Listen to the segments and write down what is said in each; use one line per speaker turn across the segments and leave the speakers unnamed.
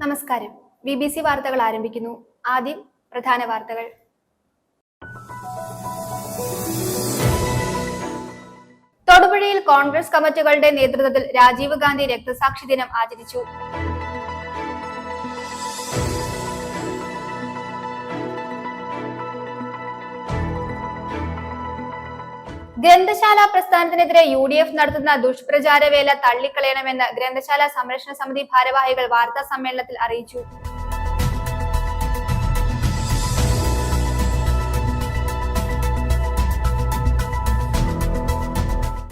നമസ്കാരം. BBC വാർത്തകൾ ആരംഭിക്കുന്നു. ആദ്യം പ്രധാന വാർത്തകൾ. തൊടുപുഴയിൽ കോൺഗ്രസ് കമ്മിറ്റികളുടെ നേതൃത്വത്തിൽ രാജീവ് ഗാന്ധി രക്തസാക്ഷി ദിനം ആചരിച്ചു. ഗ്രന്ഥശാല പ്രസ്ഥാനത്തിനെതിരെ UDF നടത്തുന്ന ദുഷ്പ്രചാരവേല തള്ളിക്കളയണമെന്ന് ഗ്രന്ഥശാല സംരക്ഷണ സമിതി ഭാരവാഹികൾ വാർത്താ സമ്മേളനത്തിൽ അറിയിച്ചു.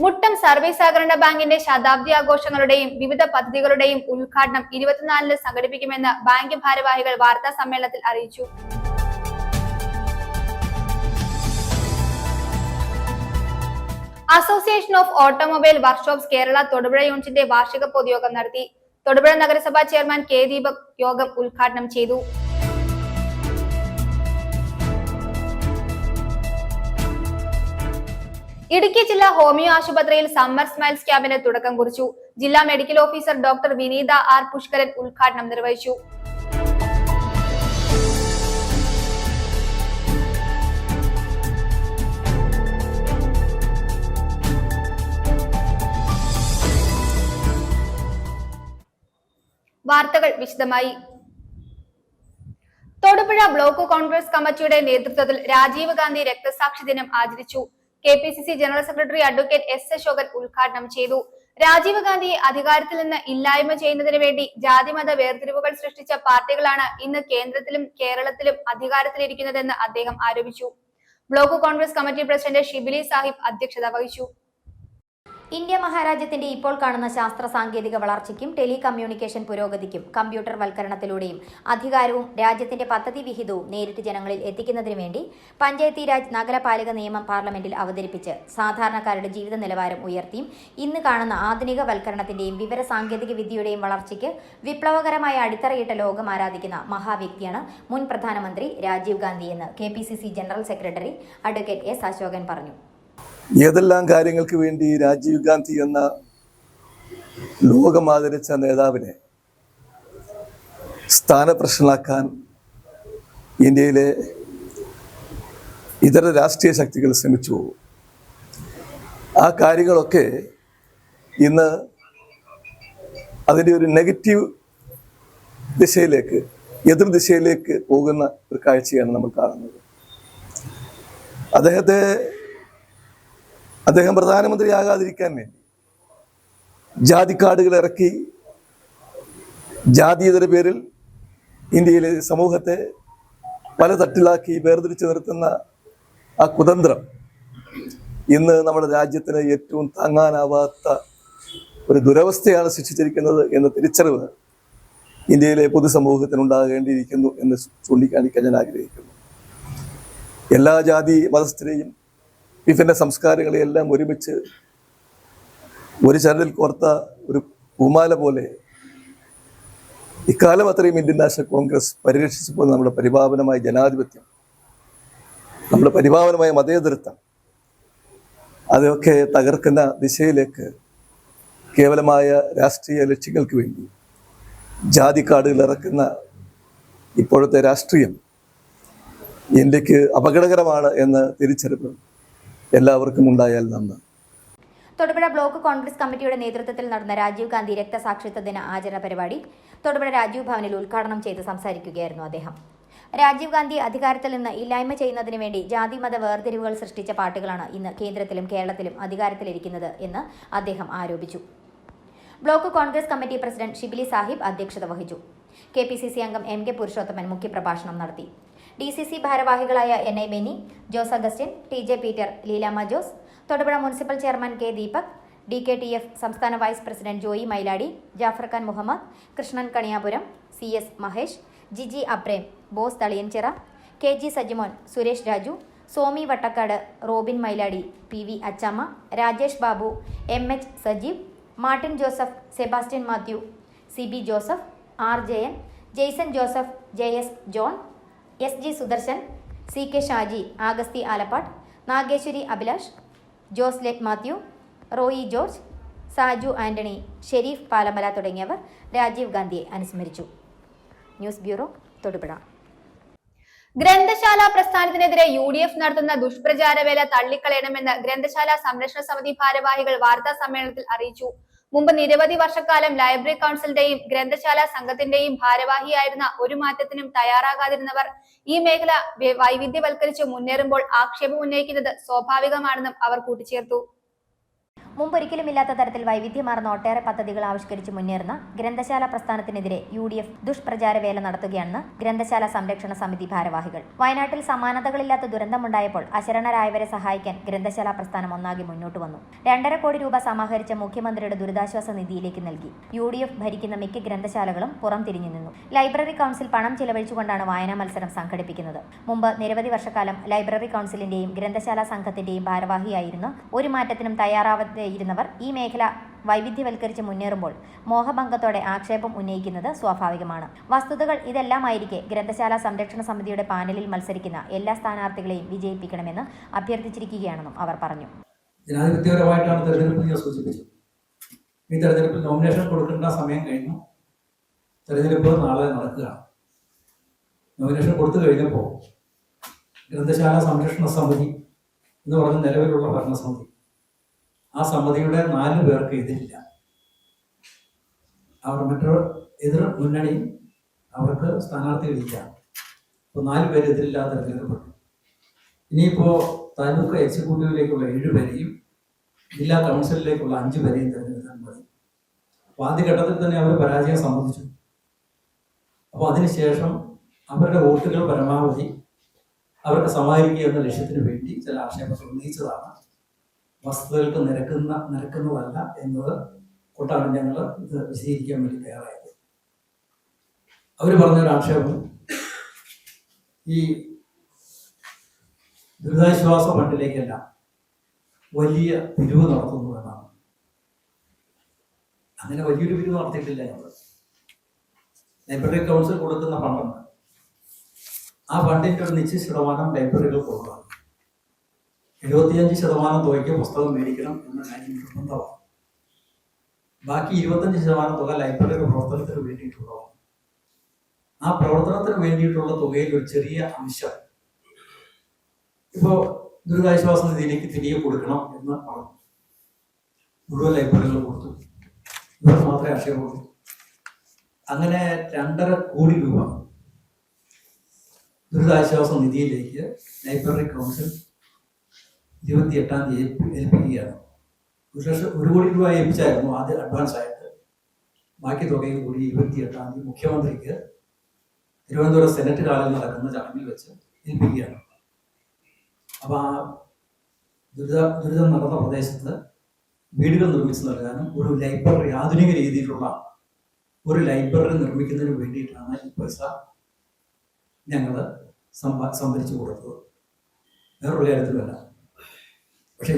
മുട്ടം സർവീസ് സഹകരണ ബാങ്കിന്റെ ശതാബ്ദി ആഘോഷങ്ങളുടെയും വിവിധ പദ്ധതികളുടെയും ഉദ്ഘാടനം 24-ന് സംഘടിപ്പിക്കുമെന്ന് ബാങ്ക് ഭാരവാഹികൾ വാർത്താ സമ്മേളനത്തിൽ അറിയിച്ചു. Association of automobile workshops Kerala Thodupuzha യൂണിറ്റിന്റെ വാർഷിക പൊതുയോഗം നടത്തി. തൊടുപുഴ നഗരസഭാ ചെയർമാൻ K. ദീപക് യോഗം ഉദ്ഘാടനം ചെയ്തു. ഇടുക്കി ജില്ലാ ഹോമിയോ ആശുപത്രിയിൽ സമ്മർ സ്മൈൽസ് ക്യാമ്പിന് തുടക്കം കുറിച്ചു. ജില്ലാ മെഡിക്കൽ ഓഫീസർ ഡോക്ടർ വിനീത R. പുഷ്കരൻ ഉദ്ഘാടനം നിർവഹിച്ചു. വാർത്തകൾ വിശദമായി. തൊടുപുഴ ബ്ലോക്ക് കോൺഗ്രസ് കമ്മിറ്റിയുടെ നേതൃത്വത്തിൽ രാജീവ് ഗാന്ധി രക്തസാക്ഷി ദിനം ആചരിച്ചു. KPCC general secretary advocate S. Ashokan ഉദ്ഘാടനം ചെയ്തു. രാജീവ് ഗാന്ധിയെ അധികാരത്തിൽ നിന്ന് ഇല്ലായ്മ ചെയ്യുന്നതിന് വേണ്ടി ജാതിമത വേർതിരിവുകൾ സൃഷ്ടിച്ച പാർട്ടികളാണ് ഇന്ന് കേന്ദ്രത്തിലും കേരളത്തിലും അധികാരത്തിലിരിക്കുന്നതെന്ന് അദ്ദേഹം ആരോപിച്ചു. Block Congress committee president Shibili Sahib അധ്യക്ഷത വഹിച്ചു.
ഇന്ത്യ മഹാരാജ്യത്തിന്റെ ഇപ്പോൾ കാണുന്ന ശാസ്ത്ര സാങ്കേതിക വളർച്ചയ്ക്കും ടെലികമ്മ്യൂണിക്കേഷൻ പുരോഗതിക്കും കമ്പ്യൂട്ടർ വൽക്കരണത്തിലൂടെയും അധികാരവും രാജ്യത്തിന്റെ പദ്ധതി വിഹിതവും നേരിട്ട് ജനങ്ങളിൽ എത്തിക്കുന്നതിനു വേണ്ടി പഞ്ചായത്തി രാജ് നഗരപാലിക നിയമം പാർലമെന്റിൽ അവതരിപ്പിച്ച് സാധാരണക്കാരുടെ ജീവിത നിലവാരം ഉയർത്തിയും ഇന്ന് കാണുന്ന ആധുനിക വൽക്കരണത്തിന്റെയും വിവര സാങ്കേതിക വിദ്യയുടെയും വളർച്ചയ്ക്ക് വിപ്ലവകരമായ അടിത്തറയിട്ട ലോകം ആരാധിക്കുന്ന മഹാവ്യക്തിയാണ് മുൻ പ്രധാനമന്ത്രി രാജീവ് ഗാന്ധി എന്ന് KPCC general secretary advocate S. Ashokan പറഞ്ഞു.
ഏതെല്ലാം കാര്യങ്ങൾക്ക് വേണ്ടി രാജീവ് ഗാന്ധി എന്ന ലോകം ആദരിച്ച നേതാവിനെ സ്ഥാനപ്രശ്നമാക്കാൻ ഇന്ത്യയിലെ ഇതര രാഷ്ട്രീയ ശക്തികൾ ശ്രമിച്ചു. ആ കാര്യങ്ങളൊക്കെ ഇന്ന് അതിൻ്റെ ഒരു നെഗറ്റീവ് ദിശയിലേക്ക്, എതിർ ദിശയിലേക്ക് പോകുന്ന ഒരു കാഴ്ചയാണ് നമ്മൾ കാണുന്നത്. അദ്ദേഹം പ്രധാനമന്ത്രിയാകാതിരിക്കാൻ വേണ്ടി ജാതിക്കാടുകൾ ഇറക്കി ജാതീയതര പേരിൽ ഇന്ത്യയിലെ സമൂഹത്തെ പല തട്ടിലാക്കി വേർതിരിച്ച് നിർത്തുന്ന ആ കുതന്ത്രം ഇന്ന് നമ്മുടെ രാജ്യത്തിന് ഏറ്റവും താങ്ങാനാവാത്ത ഒരു ദുരവസ്ഥയാണ് സൃഷ്ടിച്ചിരിക്കുന്നത് എന്ന തിരിച്ചറിവ് ഇന്ത്യയിലെ പൊതുസമൂഹത്തിനുണ്ടാകേണ്ടിയിരിക്കുന്നു എന്ന് ചൂണ്ടിക്കാണിക്കാൻ ഞാൻ ആഗ്രഹിക്കുന്നു. എല്ലാ ജാതി മതസ്ഥരെയും വിഭിന്ന സംസ്കാരങ്ങളെയെല്ലാം ഒരുമിച്ച് ഒരു ചരടിൽ കോർത്ത ഒരു പൂമാല പോലെ ഇക്കാലം അത്രയും ഇന്ത്യൻ നാഷണൽ കോൺഗ്രസ് പരിരക്ഷിച്ചപ്പോൾ നമ്മുടെ പരിപാവനമായ ജനാധിപത്യം, നമ്മുടെ പരിപാവനമായ മതേതരത്വം അതൊക്കെ തകർക്കുന്ന ദിശയിലേക്ക് കേവലമായ രാഷ്ട്രീയ ലക്ഷ്യങ്ങൾക്ക് വേണ്ടി ജാതിക്കാടുകൾ ഇറക്കുന്ന ഇപ്പോഴത്തെ രാഷ്ട്രീയം ഇന്ത്യക്ക് അപകടകരമാണ് എന്ന തിരിച്ചറിവ് എല്ലാവർക്കും ഉണ്ടായാൽ നന്ന്.
തൊടുപുഴ ബ്ലോക്ക് കോൺഗ്രസ് കമ്മിറ്റിയുടെ നേതൃത്വത്തിൽ നടന്ന രാജീവ് ഗാന്ധി രക്തസാക്ഷിത്വ ദിന ആചരണ പരിപാടി തൊടുപുഴ രാജീവ് ഭവനിൽ ഉദ്ഘാടനം ചെയ്ത് സംസാരിക്കുകയായിരുന്നു അദ്ദേഹം. രാജീവ് ഗാന്ധി അധികാരത്തിൽ നിന്ന് ഇല്ലായ്മ ചെയ്യുന്നതിന് വേണ്ടി ജാതി മത വേർതിരിവുകൾ സൃഷ്ടിച്ച പാർട്ടികളാണ് ഇന്ന് കേന്ദ്രത്തിലും കേരളത്തിലും അധികാരത്തിലിരിക്കുന്നത് എന്ന് അദ്ദേഹം ആരോപിച്ചു. Block Congress committee president Shibili Sahib അധ്യക്ഷത വഹിച്ചു. KPCC അംഗം MK പുരുഷോത്തമൻ മുഖ്യപ്രഭാഷണം നടത്തി. DCC ഭാരവാഹികളായ NI Benny, Jose Augustine, TJ Peter, Leelamma Jose, Thodupuzha municipal chairman K. Deepak, DKTF സംസ്ഥാന vice president Joy Mailady, Jafar Khan Muhammad, Krishnan Kaniyapuram, CS Mahesh, Jiji Abraham, Bose Thaliyanchira, KG Sajimon, Suresh Raju, Somi Vattakkad, Robin Mailady, PV Achamma, Rajesh Babu, MH Sajeev, Martin Joseph, Sebastian Mathew, CB Joseph, R. Jayan, Jaison Joseph, JS John, SG Sudarshan, CK Shaji, Augusthy Alappat, Nageswari Abhilash, Joslet Mathew, Roy George, Saju Antony, Sharif Palamala തുടങ്ങിയവർ രാജീവ് ഗാന്ധിയെ അനുസ്മരിച്ചു. News bureau, Thodupuzha.
ഗ്രന്ഥശാല പ്രസ്ഥാനത്തിനെതിരെ UDF നടത്തുന്ന ദുഷ്പ്രചാരവേല തള്ളിക്കളയണമെന്ന് ഗ്രന്ഥശാല സംരക്ഷണ സമിതി ഭാരവാഹികൾ വാർത്താ സമ്മേളനത്തിൽ അറിയിച്ചു. മുമ്പ് നിരവധി വർഷക്കാലം ലൈബ്രറി കൗൺസിലിന്റെയും ഗ്രന്ഥശാല സംഘത്തിന്റെയും ഭാരവാഹിയായിരുന്ന ഒരു മാറ്റത്തിനും തയ്യാറാകാതിരുന്നവർ ഈ മേഖല വൈവിധ്യവൽക്കരിച്ച് മുന്നേറുമ്പോൾ ആക്ഷേപം ഉന്നയിക്കുന്നത് സ്വാഭാവികമാണെന്നും അവർ കൂട്ടിച്ചേർത്തു.
മുമ്പൊരിക്കലും ഇല്ലാത്ത തരത്തിൽ വൈവിധ്യമാർന്ന ഒട്ടേറെ പദ്ധതികൾ ആവിഷ്കരിച്ച് മുന്നേറുന്ന ഗ്രന്ഥശാല പ്രസ്ഥാനത്തിനെതിരെ UDF ദുഷ്പ്രചാരവേല നടത്തുകയാണെന്ന് ഗ്രന്ഥശാല സംരക്ഷണ സമിതി ഭാരവാഹികൾ. വയനാട്ടിൽ സമാനതകളില്ലാത്ത ദുരന്തമുണ്ടായപ്പോൾ അശരണരായവരെ സഹായിക്കാൻ ഗ്രന്ഥശാല പ്രസ്ഥാനം ഒന്നാകെ മുന്നോട്ട് വന്നു. 2.5 കോടി രൂപ സമാഹരിച്ച മുഖ്യമന്ത്രിയുടെ ദുരിതാശ്വാസ നിധിയിലേക്ക് നൽകി. UDF ഭരിക്കുന്ന മിക്ക ഗ്രന്ഥശാലകളും പുറം തിരിഞ്ഞു നിന്നു. ലൈബ്രറി കൗൺസിൽ പണം ചിലവഴിച്ചുകൊണ്ടാണ് വായനാ മത്സരം സംഘടിപ്പിക്കുന്നത്. മുമ്പ് നിരവധി വർഷക്കാലം ലൈബ്രറി കൗൺസിലിന്റെയും ഗ്രന്ഥശാല സംഘത്തിന്റെയും ഭാരവാഹിയായിരുന്ന ഒരു മാറ്റത്തിനും തയ്യാറാവാതെ ഇരുന്നവർ ഈ മേഖല വൈവിധ്യവൽക്കരിച്ച് മുന്നേറുമ്പോൾ മോഹഭംഗത്തോടെ ആക്ഷേപം ഉന്നയിക്കുന്നത് സ്വാഭാവികമാണ്. വസ്തുതകൾ ഇതെല്ലാമായിരിക്കെ ഗ്രന്ഥശാല സംരക്ഷണ സമിതിയുടെ പാനലിൽ മത്സരിക്കുന്ന എല്ലാ സ്ഥാനാർത്ഥികളെയും വിജയിപ്പിക്കണമെന്ന് അഭ്യർത്ഥിച്ചിരിക്കുകയാണെന്നും അവർ പറഞ്ഞു.
ജനാധിപത്യപരമായിട്ടാണ് തെരഞ്ഞെടുപ്പ് ഞാൻ സൂചിപ്പിച്ചത്. ഈ തെരഞ്ഞെടുപ്പിൽ നോമിനേഷൻ കൊടുക്കേണ്ട സമയം കഴിഞ്ഞു. തെരഞ്ഞെടുപ്പ് നാളെ നടക്കുകയാണ്. നോമിനേഷൻ കൊടുത്തു കഴിഞ്ഞപ്പോൾ ഗ്രന്ഥശാല സംരക്ഷണ സമിതി എന്ന് പറഞ്ഞ നിലവിലുള്ള ഭരണസമിതി, ആ സമിതിയുടെ 4 പേർക്ക് എതിരില്ല. അവർ മറ്റൊരു എതിർ മുന്നണിയും അവർക്ക് സ്ഥാനാർത്ഥികളില്ല. അപ്പോൾ 4 പേര് എതിരില്ലാതെ തെരഞ്ഞെടുക്കപ്പെട്ടു. ഇനിയിപ്പോൾ താലൂക്ക് എക്സിക്യൂട്ടീവിലേക്കുള്ള 7 പേരെയും ജില്ലാ കൗൺസിലിലേക്കുള്ള 5 പേരെയും തിരഞ്ഞെടുക്കാൻ മതി. അപ്പോൾ ആദ്യഘട്ടത്തിൽ തന്നെ അവർ പരാജയം സമ്മതിച്ചു. അപ്പോൾ അതിനുശേഷം അവരുടെ വോട്ടുകൾ പരമാവധി അവർക്ക് സമാഹരിക്കുക എന്ന ലക്ഷ്യത്തിന് വേണ്ടി ചില ആക്ഷേപങ്ങൾ ഉന്നയിച്ചതാണ്. വസ്തുതകൾക്ക് നിരക്കുന്നതല്ല എന്നത് കൊണ്ടാണ് ഞങ്ങൾ ഇത് വിശദീകരിക്കാൻ വേണ്ടി തയ്യാറായത്. അവർ പറഞ്ഞൊരു ആക്ഷേപം ഈ ദുരിതാശ്വാസ ഫണ്ടിലേക്കെല്ലാം വലിയ പിരിവ് നടത്തുന്നു എന്നാണ്. അങ്ങനെ വലിയൊരു പിരിവ് നടത്തിയിട്ടില്ല. ഞങ്ങൾ ലൈബ്രറി കൗൺസിൽ കൊടുക്കുന്ന ഫണ്ടുണ്ട്. ആ ഫണ്ടിൻ്റെ ഒരു നിശ്ചിത ശതമാനം ലൈബ്രറികൾ കൊടുക്കണം. 75% തുകയ്ക്ക് പുസ്തകം മേടിക്കണം എന്ന കാര്യം നിർബന്ധമാണ്. ബാക്കി 25% തുക ലൈബ്രറിയുടെ പ്രവർത്തനത്തിന് വേണ്ടിയിട്ടുള്ളതാണ്. ആ പ്രവർത്തനത്തിന് വേണ്ടിയിട്ടുള്ള തുകയിൽ ഒരു ചെറിയ അംശം ഇപ്പോൾ ദുരിതാശ്വാസ നിധിയിലേക്ക് തിരികെ കൊടുക്കണം എന്ന് പറഞ്ഞു. മുഴുവൻ ലൈബ്രറികൾ കൊടുത്തു. ഇവർ മാത്രമേ ആക്ഷേപമുള്ളൂ. അങ്ങനെ 2.5 കോടി രൂപ ദുരിതാശ്വാസ നിധിയിലേക്ക് ലൈബ്രറി കൗൺസിൽ 28-ാം തീയതി ഏൽപ്പിക്കുകയാണ്. 1 കോടി രൂപ ഏൽപ്പിച്ചായിരുന്നു ആദ്യം അഡ്വാൻസ് ആയിട്ട്. ബാക്കി തുകയും കൂടി 28-ാം തീയതി മുഖ്യമന്ത്രിക്ക് തിരുവനന്തപുരം സെനറ്റ് ഹാളിൽ നടക്കുന്ന ചടങ്ങിൽ വെച്ച് ഏൽപ്പിക്കുകയാണ്. അപ്പോൾ ആ ദുരിതം നടന്ന പ്രദേശത്ത് വീടുകൾ നിർമ്മിച്ച് നൽകാനും ഒരു ലൈബ്രറി, ആധുനിക രീതിയിലുള്ള ഒരു ലൈബ്രറി നിർമ്മിക്കുന്നതിന് വേണ്ടിയിട്ടാണ് ഈ പൈസ ഞങ്ങൾ സംഭരിച്ചു കൊടുത്തത്. വേറൊരു കാര്യത്തിലല്ല. പക്ഷേ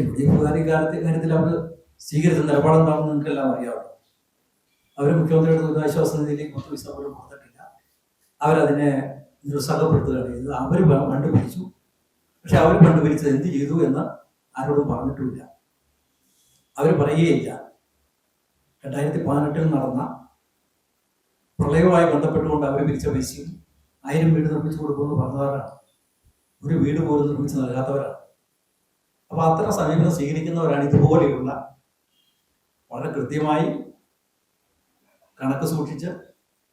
കാര്യത്തിൽ അവർ സ്വീകരിച്ച നിലപാടെന്താണെന്ന് നിങ്ങൾക്കെല്ലാം അറിയാമല്ലോ. അവർ മുഖ്യമന്ത്രിയുടെ ദുരിതാശ്വാസ നിധിയിലേക്ക് 10 പൈസ പോലും കൊടുത്തിട്ടില്ല. അവരതിനെ നിരുത്സാഹപ്പെടുത്തുകയാണ് ചെയ്തത്. അവർ ഫണ്ട് പിരിച്ചു. പക്ഷെ അവർ ഫണ്ട് പിരിച്ചത് എന്ത് ചെയ്തു എന്ന് ആരോടും പറഞ്ഞിട്ടുമില്ല. അവർ പറയുകയില്ല. 2018 നടന്ന പ്രളയവുമായി ബന്ധപ്പെട്ടുകൊണ്ട് അവർ പിരിച്ച പൈസയും 1000 വീട് നിർമ്മിച്ചു കൊടുക്കുമെന്ന് പറഞ്ഞവരാണ്. ഒരു വീട് പോലും നിർമ്മിച്ച് നൽകാത്തവരാണ്. അപ്പൊ അത്തരം സമീപനം സ്വീകരിക്കുന്നവരാണ് ഇതുപോലെയുള്ള വളരെ കൃത്യമായി കണക്ക് സൂക്ഷിച്ച്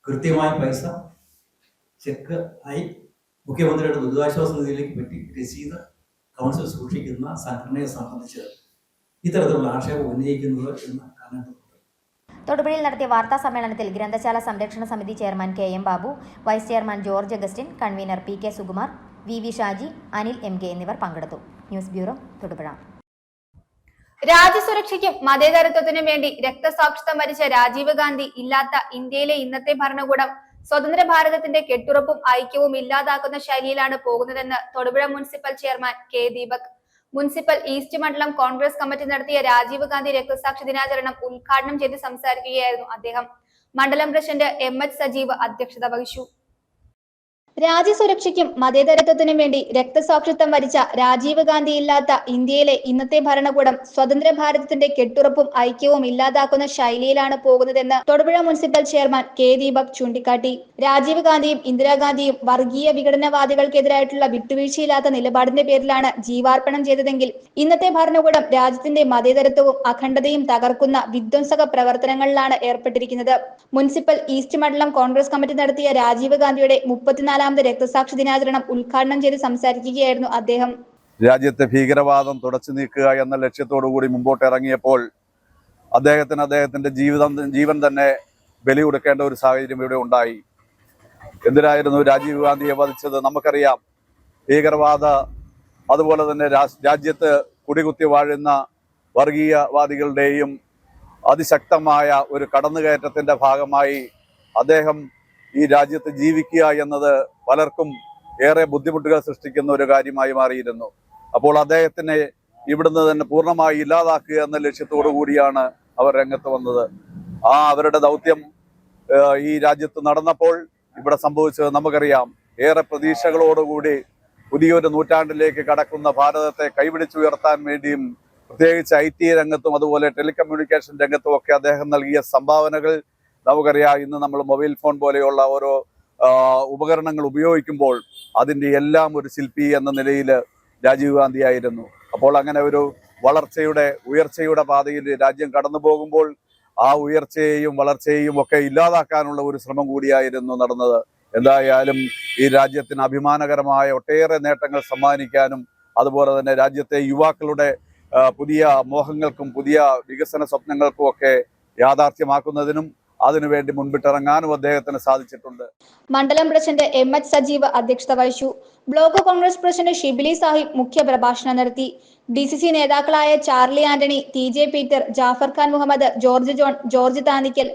കൃത്യമായി പൈസ ചെക്ക് ആയി മുഖ്യമന്ത്രിയുടെ ദുരിതാശ്വാസ നിധിയിലേക്ക് പറ്റി രസീത് കൗൺസിൽ സൂക്ഷിക്കുന്ന സംഘടനയെ സംബന്ധിച്ച് ഇത്തരത്തിലുള്ള ആക്ഷേപം ഉന്നയിക്കുന്നത് എന്ന് കാണേണ്ടതുണ്ട്.
തൊടുപുഴയിൽ നടത്തിയ വാർത്താ സമ്മേളനത്തിൽ ഗ്രന്ഥശാല സംരക്ഷണ സമിതി chairman KM Babu, vice chairman George Augustine, convener PK Sukumar, VV Shaji, Anil MK എന്നിവർ പങ്കെടുത്തു. News bureau, Thodupuzha.
രാജ്യസുരക്ഷയ്ക്കും മതേതരത്വത്തിനും വേണ്ടി രക്തസാക്ഷിത്വം വരിച്ച രാജീവ് ഗാന്ധി ഇല്ലാത്ത ഇന്ത്യയിലെ ഇന്നത്തെ ഭരണകൂടം സ്വതന്ത്ര ഭാരതത്തിന്റെ കെട്ടുറപ്പും ഐക്യവും ഇല്ലാതാക്കുന്ന ശൈലിയിലാണ് പോകുന്നതെന്ന് Thodupuzha municipal chairman K Deepak. Municipal east മണ്ഡലം കോൺഗ്രസ് കമ്മിറ്റി നടത്തിയ രാജീവ് ഗാന്ധി രക്തസാക്ഷി ദിനാചരണം ഉദ്ഘാടനം ചെയ്ത് സംസാരിക്കുകയായിരുന്നു അദ്ദേഹം. മണ്ഡലം പ്രസിഡന്റ് MH സജീവ് അധ്യക്ഷത വഹിച്ചു. രാജ്യസുരക്ഷയ്ക്കും മതേതരത്വത്തിനും വേണ്ടി രക്തസാക്ഷിത്വം വരിച്ച രാജീവ് ഗാന്ധി ഇല്ലാത്ത ഇന്ത്യയിലെ ഇന്നത്തെ ഭരണകൂടം സ്വതന്ത്ര ഭാരതത്തിന്റെ കെട്ടുറപ്പും ഐക്യവും ഇല്ലാതാക്കുന്ന ശൈലിയിലാണ് പോകുന്നതെന്ന് Thodupuzha municipal chairman K Deepak ചൂണ്ടിക്കാട്ടി. രാജീവ് ഗാന്ധിയും ഇന്ദിരാഗാന്ധിയും വർഗീയ വിഘടനവാദികൾക്കെതിരായിട്ടുള്ള വിട്ടുവീഴ്ചയില്ലാത്ത നിലപാടിന്റെ പേരിലാണ് ജീവാർപ്പണം ചെയ്തതെങ്കിൽ ഇന്നത്തെ ഭരണകൂടം രാജ്യത്തിന്റെ മതേതരത്വവും അഖണ്ഡതയും തകർക്കുന്ന വിധ്വംസക പ്രവർത്തനങ്ങളിലാണ് ഏർപ്പെട്ടിരിക്കുന്നത്. മുനിസിപ്പൽ ഈസ്റ്റ് മണ്ഡലം കോൺഗ്രസ് കമ്മിറ്റി നടത്തിയ രാജീവ് ഗാന്ധിയുടെ 34ാമത് രക്തസാക്ഷി ദിനാചരണം ഉദ്ഘാടനം ചെയ്ത് സംസാരിക്കുകയായിരുന്നു അദ്ദേഹം.
രാജ്യത്തെ ഭീകരവാദം തുടച്ചു നീക്കുക എന്ന ലക്ഷ്യത്തോടുകൂടി മുമ്പോട്ടിറങ്ങിയപ്പോൾ അദ്ദേഹത്തിന്റെ ജീവൻ തന്നെ ബലി കൊടുക്കേണ്ട ഒരു സാഹചര്യം ഇവിടെ ഉണ്ടായി. എന്തിനായിരുന്നു രാജീവ് ഗാന്ധിയെ വധിച്ചത്? നമുക്കറിയാം. ഭീകരവാദ അതുപോലെ തന്നെ രാജ്യത്ത് കുടികുത്തി വാഴുന്ന വർഗീയവാദികളുടെയും അതിശക്തമായ ഒരു കടന്നുകയറ്റത്തിന്റെ ഭാഗമായി അദ്ദേഹം ഈ രാജ്യത്ത് ജീവിക്കുക എന്നത് പലർക്കും ഏറെ ബുദ്ധിമുട്ടുകൾ സൃഷ്ടിക്കുന്ന ഒരു കാര്യമായി മാറിയിരുന്നു. അപ്പോൾ അദ്ദേഹത്തിനെ ഇവിടുന്ന് തന്നെ പൂർണ്ണമായി ഇല്ലാതാക്കുക എന്ന ലക്ഷ്യത്തോടു കൂടിയാണ് അവർ രംഗത്ത് വന്നത്. അവരുടെ ദൗത്യം ഈ രാജ്യത്ത് നടന്നപ്പോൾ ഇവിടെ സംഭവിച്ചത് നമുക്കറിയാം. ഏറെ പ്രതീക്ഷകളോടുകൂടി പുതിയൊരു നൂറ്റാണ്ടിലേക്ക് കടക്കുന്ന ഭാരതത്തെ കൈപിടിച്ചുയർത്താൻ വേണ്ടിയും പ്രത്യേകിച്ച് IT രംഗത്തും അതുപോലെ ടെലികമ്മ്യൂണിക്കേഷൻ രംഗത്തും ഒക്കെ അദ്ദേഹം നൽകിയ സംഭാവനകൾ നമുക്കറിയാം. ഇന്ന് നമ്മൾ മൊബൈൽ ഫോൺ പോലെയുള്ള ഓരോ ഉപകരണങ്ങൾ ഉപയോഗിക്കുമ്പോൾ അതിൻ്റെ എല്ലാം ഒരു ശില്പി എന്ന നിലയിൽ രാജീവ് ഗാന്ധി ആയിരുന്നു. അപ്പോൾ അങ്ങനെ ഒരു ഉയർച്ചയുടെ പാതയിൽ രാജ്യം കടന്നു പോകുമ്പോൾ ആ ഉയർച്ചയെയും വളർച്ചയെയും ഒക്കെ ഇല്ലാതാക്കാനുള്ള ഒരു ശ്രമം കൂടിയായിരുന്നു നടന്നത്. എന്തായാലും ഈ രാജ്യത്തിന് അഭിമാനകരമായ ഒട്ടേറെ നേട്ടങ്ങൾ സമ്മാനിക്കാനും അതുപോലെ തന്നെ രാജ്യത്തെ യുവാക്കളുടെ പുതിയ മോഹങ്ങൾക്കും പുതിയ വികസന സ്വപ്നങ്ങൾക്കും ഒക്കെ യാഥാർത്ഥ്യമാക്കുന്നതിനും അതിനുവേണ്ടി മുൻപിട്ടിറങ്ങാനും അദ്ദേഹത്തിന് സാധിച്ചിട്ടുണ്ട്.
മണ്ഡലം പ്രസിഡന്റ് MH സജീവ് അധ്യക്ഷത വഹിച്ചു. ബ്ലോക്ക് കോൺഗ്രസ് പ്രസിഡന്റ് ഷിബിലി സാഹിബ് മുഖ്യ പ്രഭാഷണം നടത്തി. DCC നേതാക്കളായ Charlie Antony, TJ Peter, Jafar Khan Muhammad, George John, George Thannickal,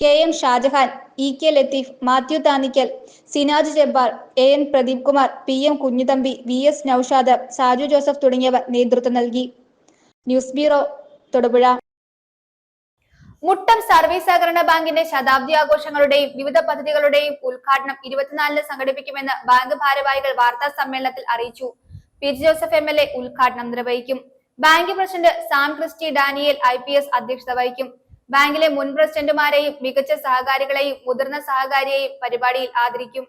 KM Shajahan, EK Latheef, Mathew Thannickal, Sinaj Jabbar, AN Pradeep Kumar, PM Kunjuthampi, VS Noushad, Saju Joseph തുടങ്ങിയവർ നേതൃത്വം നൽകി. News bureau, Thodupuzha. Muttom service സഹകരണ ബാങ്കിന്റെ ശതാബ്ദി ആഘോഷങ്ങളുടെയും വിവിധ പദ്ധതികളുടെയും ഉദ്ഘാടനം 24-ന് സംഘടിപ്പിക്കുമെന്ന് ബാങ്ക് ഭാരവാഹികൾ വാർത്താ സമ്മേളനത്തിൽ അറിയിച്ചു. PG ജോസഫ് MLA ഉദ്ഘാടനം നിർവഹിക്കും. Bank president Sam Christy Daniel IPS അധ്യക്ഷത വഹിക്കും. ബാങ്കിലെ മുൻ പ്രസിഡന്റുമാരെയും മികച്ച സഹകാരികളെയും മുതിർന്ന സഹകാരിയെയും പരിപാടിയിൽ ആദരിക്കും.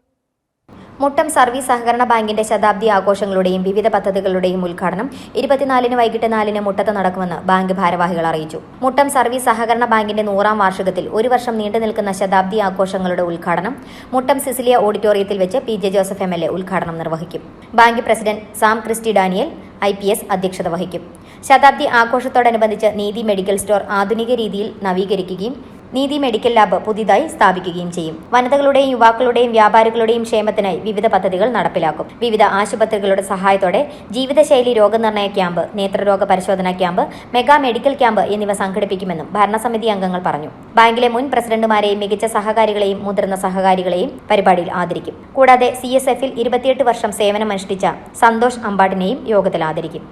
മുട്ടം സർവീസ് സഹകരണ ബാങ്കിന്റെ ശതാബ്ദി ആഘോഷങ്ങളുടെയും വിവിധ പദ്ധതികളുടെയും ഉദ്ഘാടനം 24-ന് വൈകിട്ട് 4-ന് മുട്ടത്ത് നടക്കുമെന്ന് ബാങ്ക് ഭാരവാഹികൾ അറിയിച്ചു. മുട്ടം സർവീസ് സഹകരണ ബാങ്കിന്റെ 100ാം വാർഷികത്തിൽ ഒരു വർഷം നീണ്ടു നിൽക്കുന്ന ശതാബ്ദി ആഘോഷങ്ങളുടെ ഉദ്ഘാടനം മുട്ടം സിസിലിയ ഓഡിറ്റോറിയത്തിൽ വെച്ച് PJ ജോസഫ് MLA ഉദ്ഘാടനം നിർവഹിക്കും. Bank president Sam Christy Daniel IPS അധ്യക്ഷത വഹിക്കും. ശതാബ്ദി ആഘോഷത്തോടനുബന്ധിച്ച് നീതി മെഡിക്കൽ സ്റ്റോർ ആധുനിക രീതിയിൽ നവീകരിക്കുകയും നീതി മെഡിക്കൽ ലാബ് പുതിയതായി സ്ഥാപിക്കുകയും ചെയ്യും. വനിതകളുടെയും യുവാക്കളുടെയും വ്യാപാരികളുടെയും ക്ഷേമത്തിനായി വിവിധ പദ്ധതികൾ നടപ്പിലാക്കും. വിവിധ ആശുപത്രികളുടെ സഹായത്തോടെ ജീവിതശൈലി രോഗനിർണയ ക്യാമ്പ്, നേത്രരോഗ പരിശോധനാ ക്യാമ്പ്, മെഗാ മെഡിക്കൽ ക്യാമ്പ് എന്നിവ സംഘടിപ്പിക്കുമെന്നും ഭരണസമിതി അംഗങ്ങൾ പറഞ്ഞു. ബാങ്കിലെ മുൻ പ്രസിഡന്റുമാരെയും മികച്ച സഹകാരികളെയും മുതിർന്ന സഹകാരികളെയും പരിപാടിയിൽ ആദരിക്കും. കൂടാതെ CSFൽ 28 വർഷം സേവനമനുഷ്ഠിച്ച സന്തോഷ് അമ്പാടിനെയും യോഗത്തിൽ ആദരിക്കും.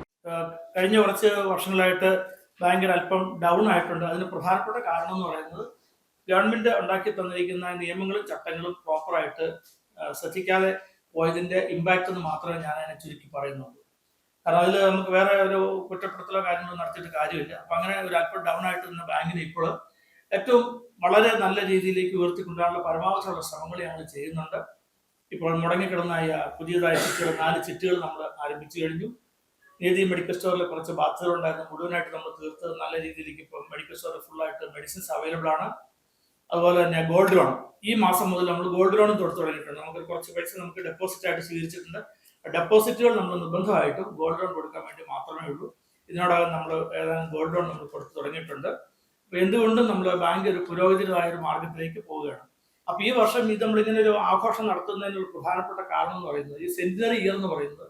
കഴിഞ്ഞ കുറച്ച് വർഷങ്ങളായിട്ട് ബാങ്കിന് അല്പം ഡൗൺ ആയിട്ടുണ്ട്. അതിന് പ്രധാനപ്പെട്ട കാരണം എന്ന് പറയുന്നത് ഗവൺമെന്റ് ഉണ്ടാക്കി തന്നിരിക്കുന്ന നിയമങ്ങളും ചട്ടങ്ങളും പ്രോപ്പറായിട്ട് ശ്രദ്ധിക്കാതെ പോയതിന്റെ ഇമ്പാക്റ്റ് എന്ന് മാത്രമേ ഞാൻ അതിനെ ചുരുക്കി പറയുന്നുള്ളൂ. കാരണം അതിൽ നമുക്ക് വേറെ ഒരു കുറ്റപ്പെടുത്തലോ കാര്യങ്ങളോ നടത്തിയിട്ട് കാര്യമില്ല. അപ്പം അങ്ങനെ ഒരു അല്പം ഡൗൺ ആയിട്ട് നിന്ന ബാങ്കിന് ഇപ്പോൾ ഏറ്റവും വളരെ നല്ല രീതിയിലേക്ക് ഉയർത്തിക്കൊണ്ടുവരാനുള്ള പരമാവധിയുള്ള ശ്രമങ്ങൾ ഞങ്ങൾ ചെയ്യുന്നുണ്ട്. ഇപ്പോൾ മുടങ്ങിക്കിടന്ന പുതിയതായ 4 ചിറ്റുകൾ നമ്മൾ ആരംഭിച്ചു കഴിഞ്ഞു. നീതി മെഡിക്കൽ സ്റ്റോറിൽ കുറച്ച് ബാധ്യതകൾ ഉണ്ടായിരുന്നു, മുഴുവനായിട്ട് നമ്മൾ തീർത്ത് നല്ല രീതിയിലേക്ക് ഇപ്പോൾ മെഡിക്കൽ സ്റ്റോറിൽ ഫുള്ളായിട്ട് മെഡിസിൻസ് അവൈലബിൾ ആണ്. അതുപോലെ തന്നെ ഗോൾഡ് ലോൺ ഈ മാസം മുതൽ നമ്മൾ ഗോൾഡ് ലോണും കൊടുത്തു തുടങ്ങിയിട്ടുണ്ട്. നമുക്ക് കുറച്ച് പൈസ നമുക്ക് ഡെപ്പോസിറ്റ് ആയിട്ട് സ്വീകരിച്ചിട്ടുണ്ട്. ഡെപ്പോസിറ്റുകൾ നമ്മൾ നിർബന്ധമായിട്ടും ഗോൾഡ് ലോൺ കൊടുക്കാൻ വേണ്ടി മാത്രമേ ഉള്ളൂ. ഇതിനോടകം നമ്മൾ ഏതാനും ഗോൾഡ് ലോൺ നമ്മൾ കൊടുത്തു തുടങ്ങിയിട്ടുണ്ട്. അപ്പോൾ എന്തുകൊണ്ടും നമ്മൾ ബാങ്ക് ഒരു പുരോഗതിയായ ഒരു മാർഗത്തിലേക്ക് പോവുകയാണ്. അപ്പോൾ ഈ വർഷം ഇത് നമ്മളിങ്ങനെ ഒരു ആഘോഷം നടത്തുന്നതിനുള്ള പ്രധാനപ്പെട്ട കാരണം എന്ന് പറയുന്നത് ഈ സെന്റിനറി ഇയർ എന്ന് പറയുന്നത്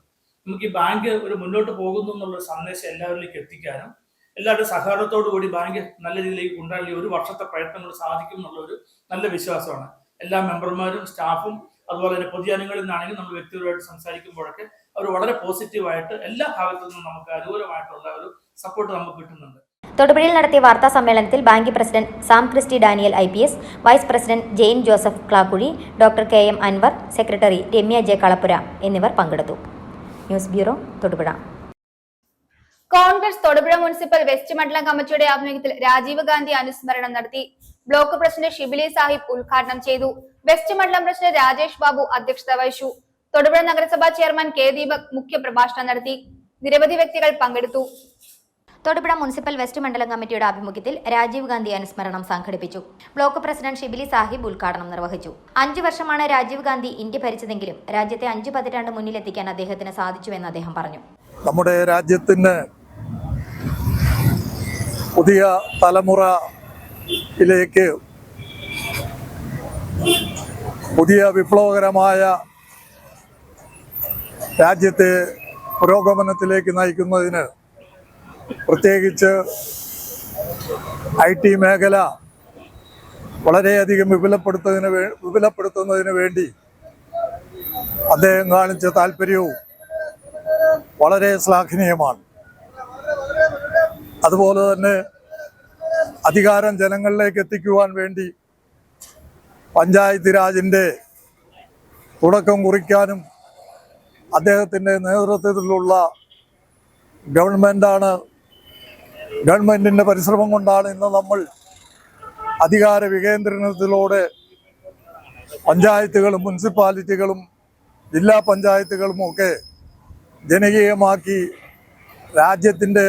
നമുക്ക് ഈ ബാങ്ക് ഒരു മുന്നോട്ട് പോകുന്നു എന്നുള്ള സന്ദേശം എല്ലാവരിലേക്ക് എത്തിക്കാനും എല്ലാവരുടെ സഹകരണത്തോടു കൂടി ബാങ്ക് നല്ല രീതിയിലേക്ക് കൊണ്ടുവരാൻ ഒരു വർഷത്തെ പ്രയത്നങ്ങൾ സാധിക്കും എന്നുള്ള ഒരു നല്ല വിശ്വാസമാണ്. എല്ലാ മെമ്പർമാരും സ്റ്റാഫും അതുപോലെ തന്നെ പൊതുജനങ്ങളിൽ നിന്നാണെങ്കിൽ നമ്മൾ വ്യക്തിപരമായിട്ട് സംസാരിക്കുമ്പോഴൊക്കെ അവർ വളരെ പോസിറ്റീവായിട്ട് എല്ലാ ഭാഗത്തു നിന്നും നമുക്ക് അനുകൂലമായിട്ടുള്ള ഒരു സപ്പോർട്ട് നമുക്ക് കിട്ടുന്നുണ്ട്.
തൊടുപുഴയിൽ നടത്തിയ വാർത്താ സമ്മേളനത്തിൽ bank president Sam Christy Daniel IPS, vice president Jain Joseph Klakkuzhi, doctor KM Anwar, secretary Ramya J Kalappura എന്നിവർ പങ്കെടുത്തു. News bureau, Thodupuzha.
Congress Thodupuzha municipal west മണ്ഡലം കമ്മിറ്റിയുടെ ആഭിമുഖ്യത്തിൽ രാജീവ് ഗാന്ധി അനുസ്മരണം നടത്തി. ബ്ലോക്ക് പ്രസിഡന്റ് ഷിബിലി സാഹിബ് ഉദ്ഘാടനം ചെയ്തു. വെസ്റ്റ് മണ്ഡലം പ്രസിഡന്റ് രാജേഷ് ബാബു അധ്യക്ഷത വഹിച്ചു. തൊടുപുഴ നഗരസഭാ ചെയർമാൻ K ദീപക് മുഖ്യപ്രഭാഷണം നടത്തി. നിരവധി വ്യക്തികൾ പങ്കെടുത്തു.
തൊടുപുഴ മുനിസിപ്പൽ വെസ്റ്റ് മണ്ഡലം കമ്മിറ്റിയുടെ ആഭിമുഖ്യത്തിൽ രാജീവ് ഗാന്ധി അനുസ്മരണം സംഘടിപ്പിച്ചു. ബ്ലോക്ക് പ്രസിഡന്റ് ഷിബിലി സാഹിബ് ഉദ്ഘാടനം നിർവഹിച്ചു. 5 വർഷമാണ് രാജീവ് ഗാന്ധി ഇന്ത്യ ഭരിച്ചതെങ്കിലും രാജ്യത്തെ 5 പതിറ്റാണ്ട് മുന്നിലെത്തിക്കാൻ അദ്ദേഹത്തിന് സാധിച്ചുവെന്ന് അദ്ദേഹം പറഞ്ഞു.
നമ്മുടെ രാജ്യത്തിന് പുതിയ തലമുറയിലേക്ക് പുതിയ വിപ്ലവകരമായ രാജ്യത്തെ പുരോഗമനത്തിലേക്ക് നയിക്കുന്നതിന് പ്രത്യേകിച്ച് IT മേഖല വളരെയധികം വിപുലപ്പെടുത്തുന്നതിന് വേണ്ടി അദ്ദേഹം കാണിച്ച താല്പര്യവും വളരെ ശ്ലാഘനീയമാണ്. അതുപോലെ തന്നെ അധികാരം ജനങ്ങളിലേക്ക് എത്തിക്കുവാൻ വേണ്ടി പഞ്ചായത്ത് രാജിൻ്റെ തുടക്കം കുറിക്കാനും അദ്ദേഹത്തിൻ്റെ നേതൃത്വത്തിലുള്ള ഗവൺമെൻറ്റിൻ്റെ പരിശ്രമം കൊണ്ടാണ് ഇന്ന് നമ്മൾ അധികാര വികേന്ദ്രീകരണത്തിലൂടെ പഞ്ചായത്തുകളും മുനിസിപ്പാലിറ്റികളും ജില്ലാ പഞ്ചായത്തുകളും ഒക്കെ ജനകീയമാക്കി രാജ്യത്തിൻ്റെ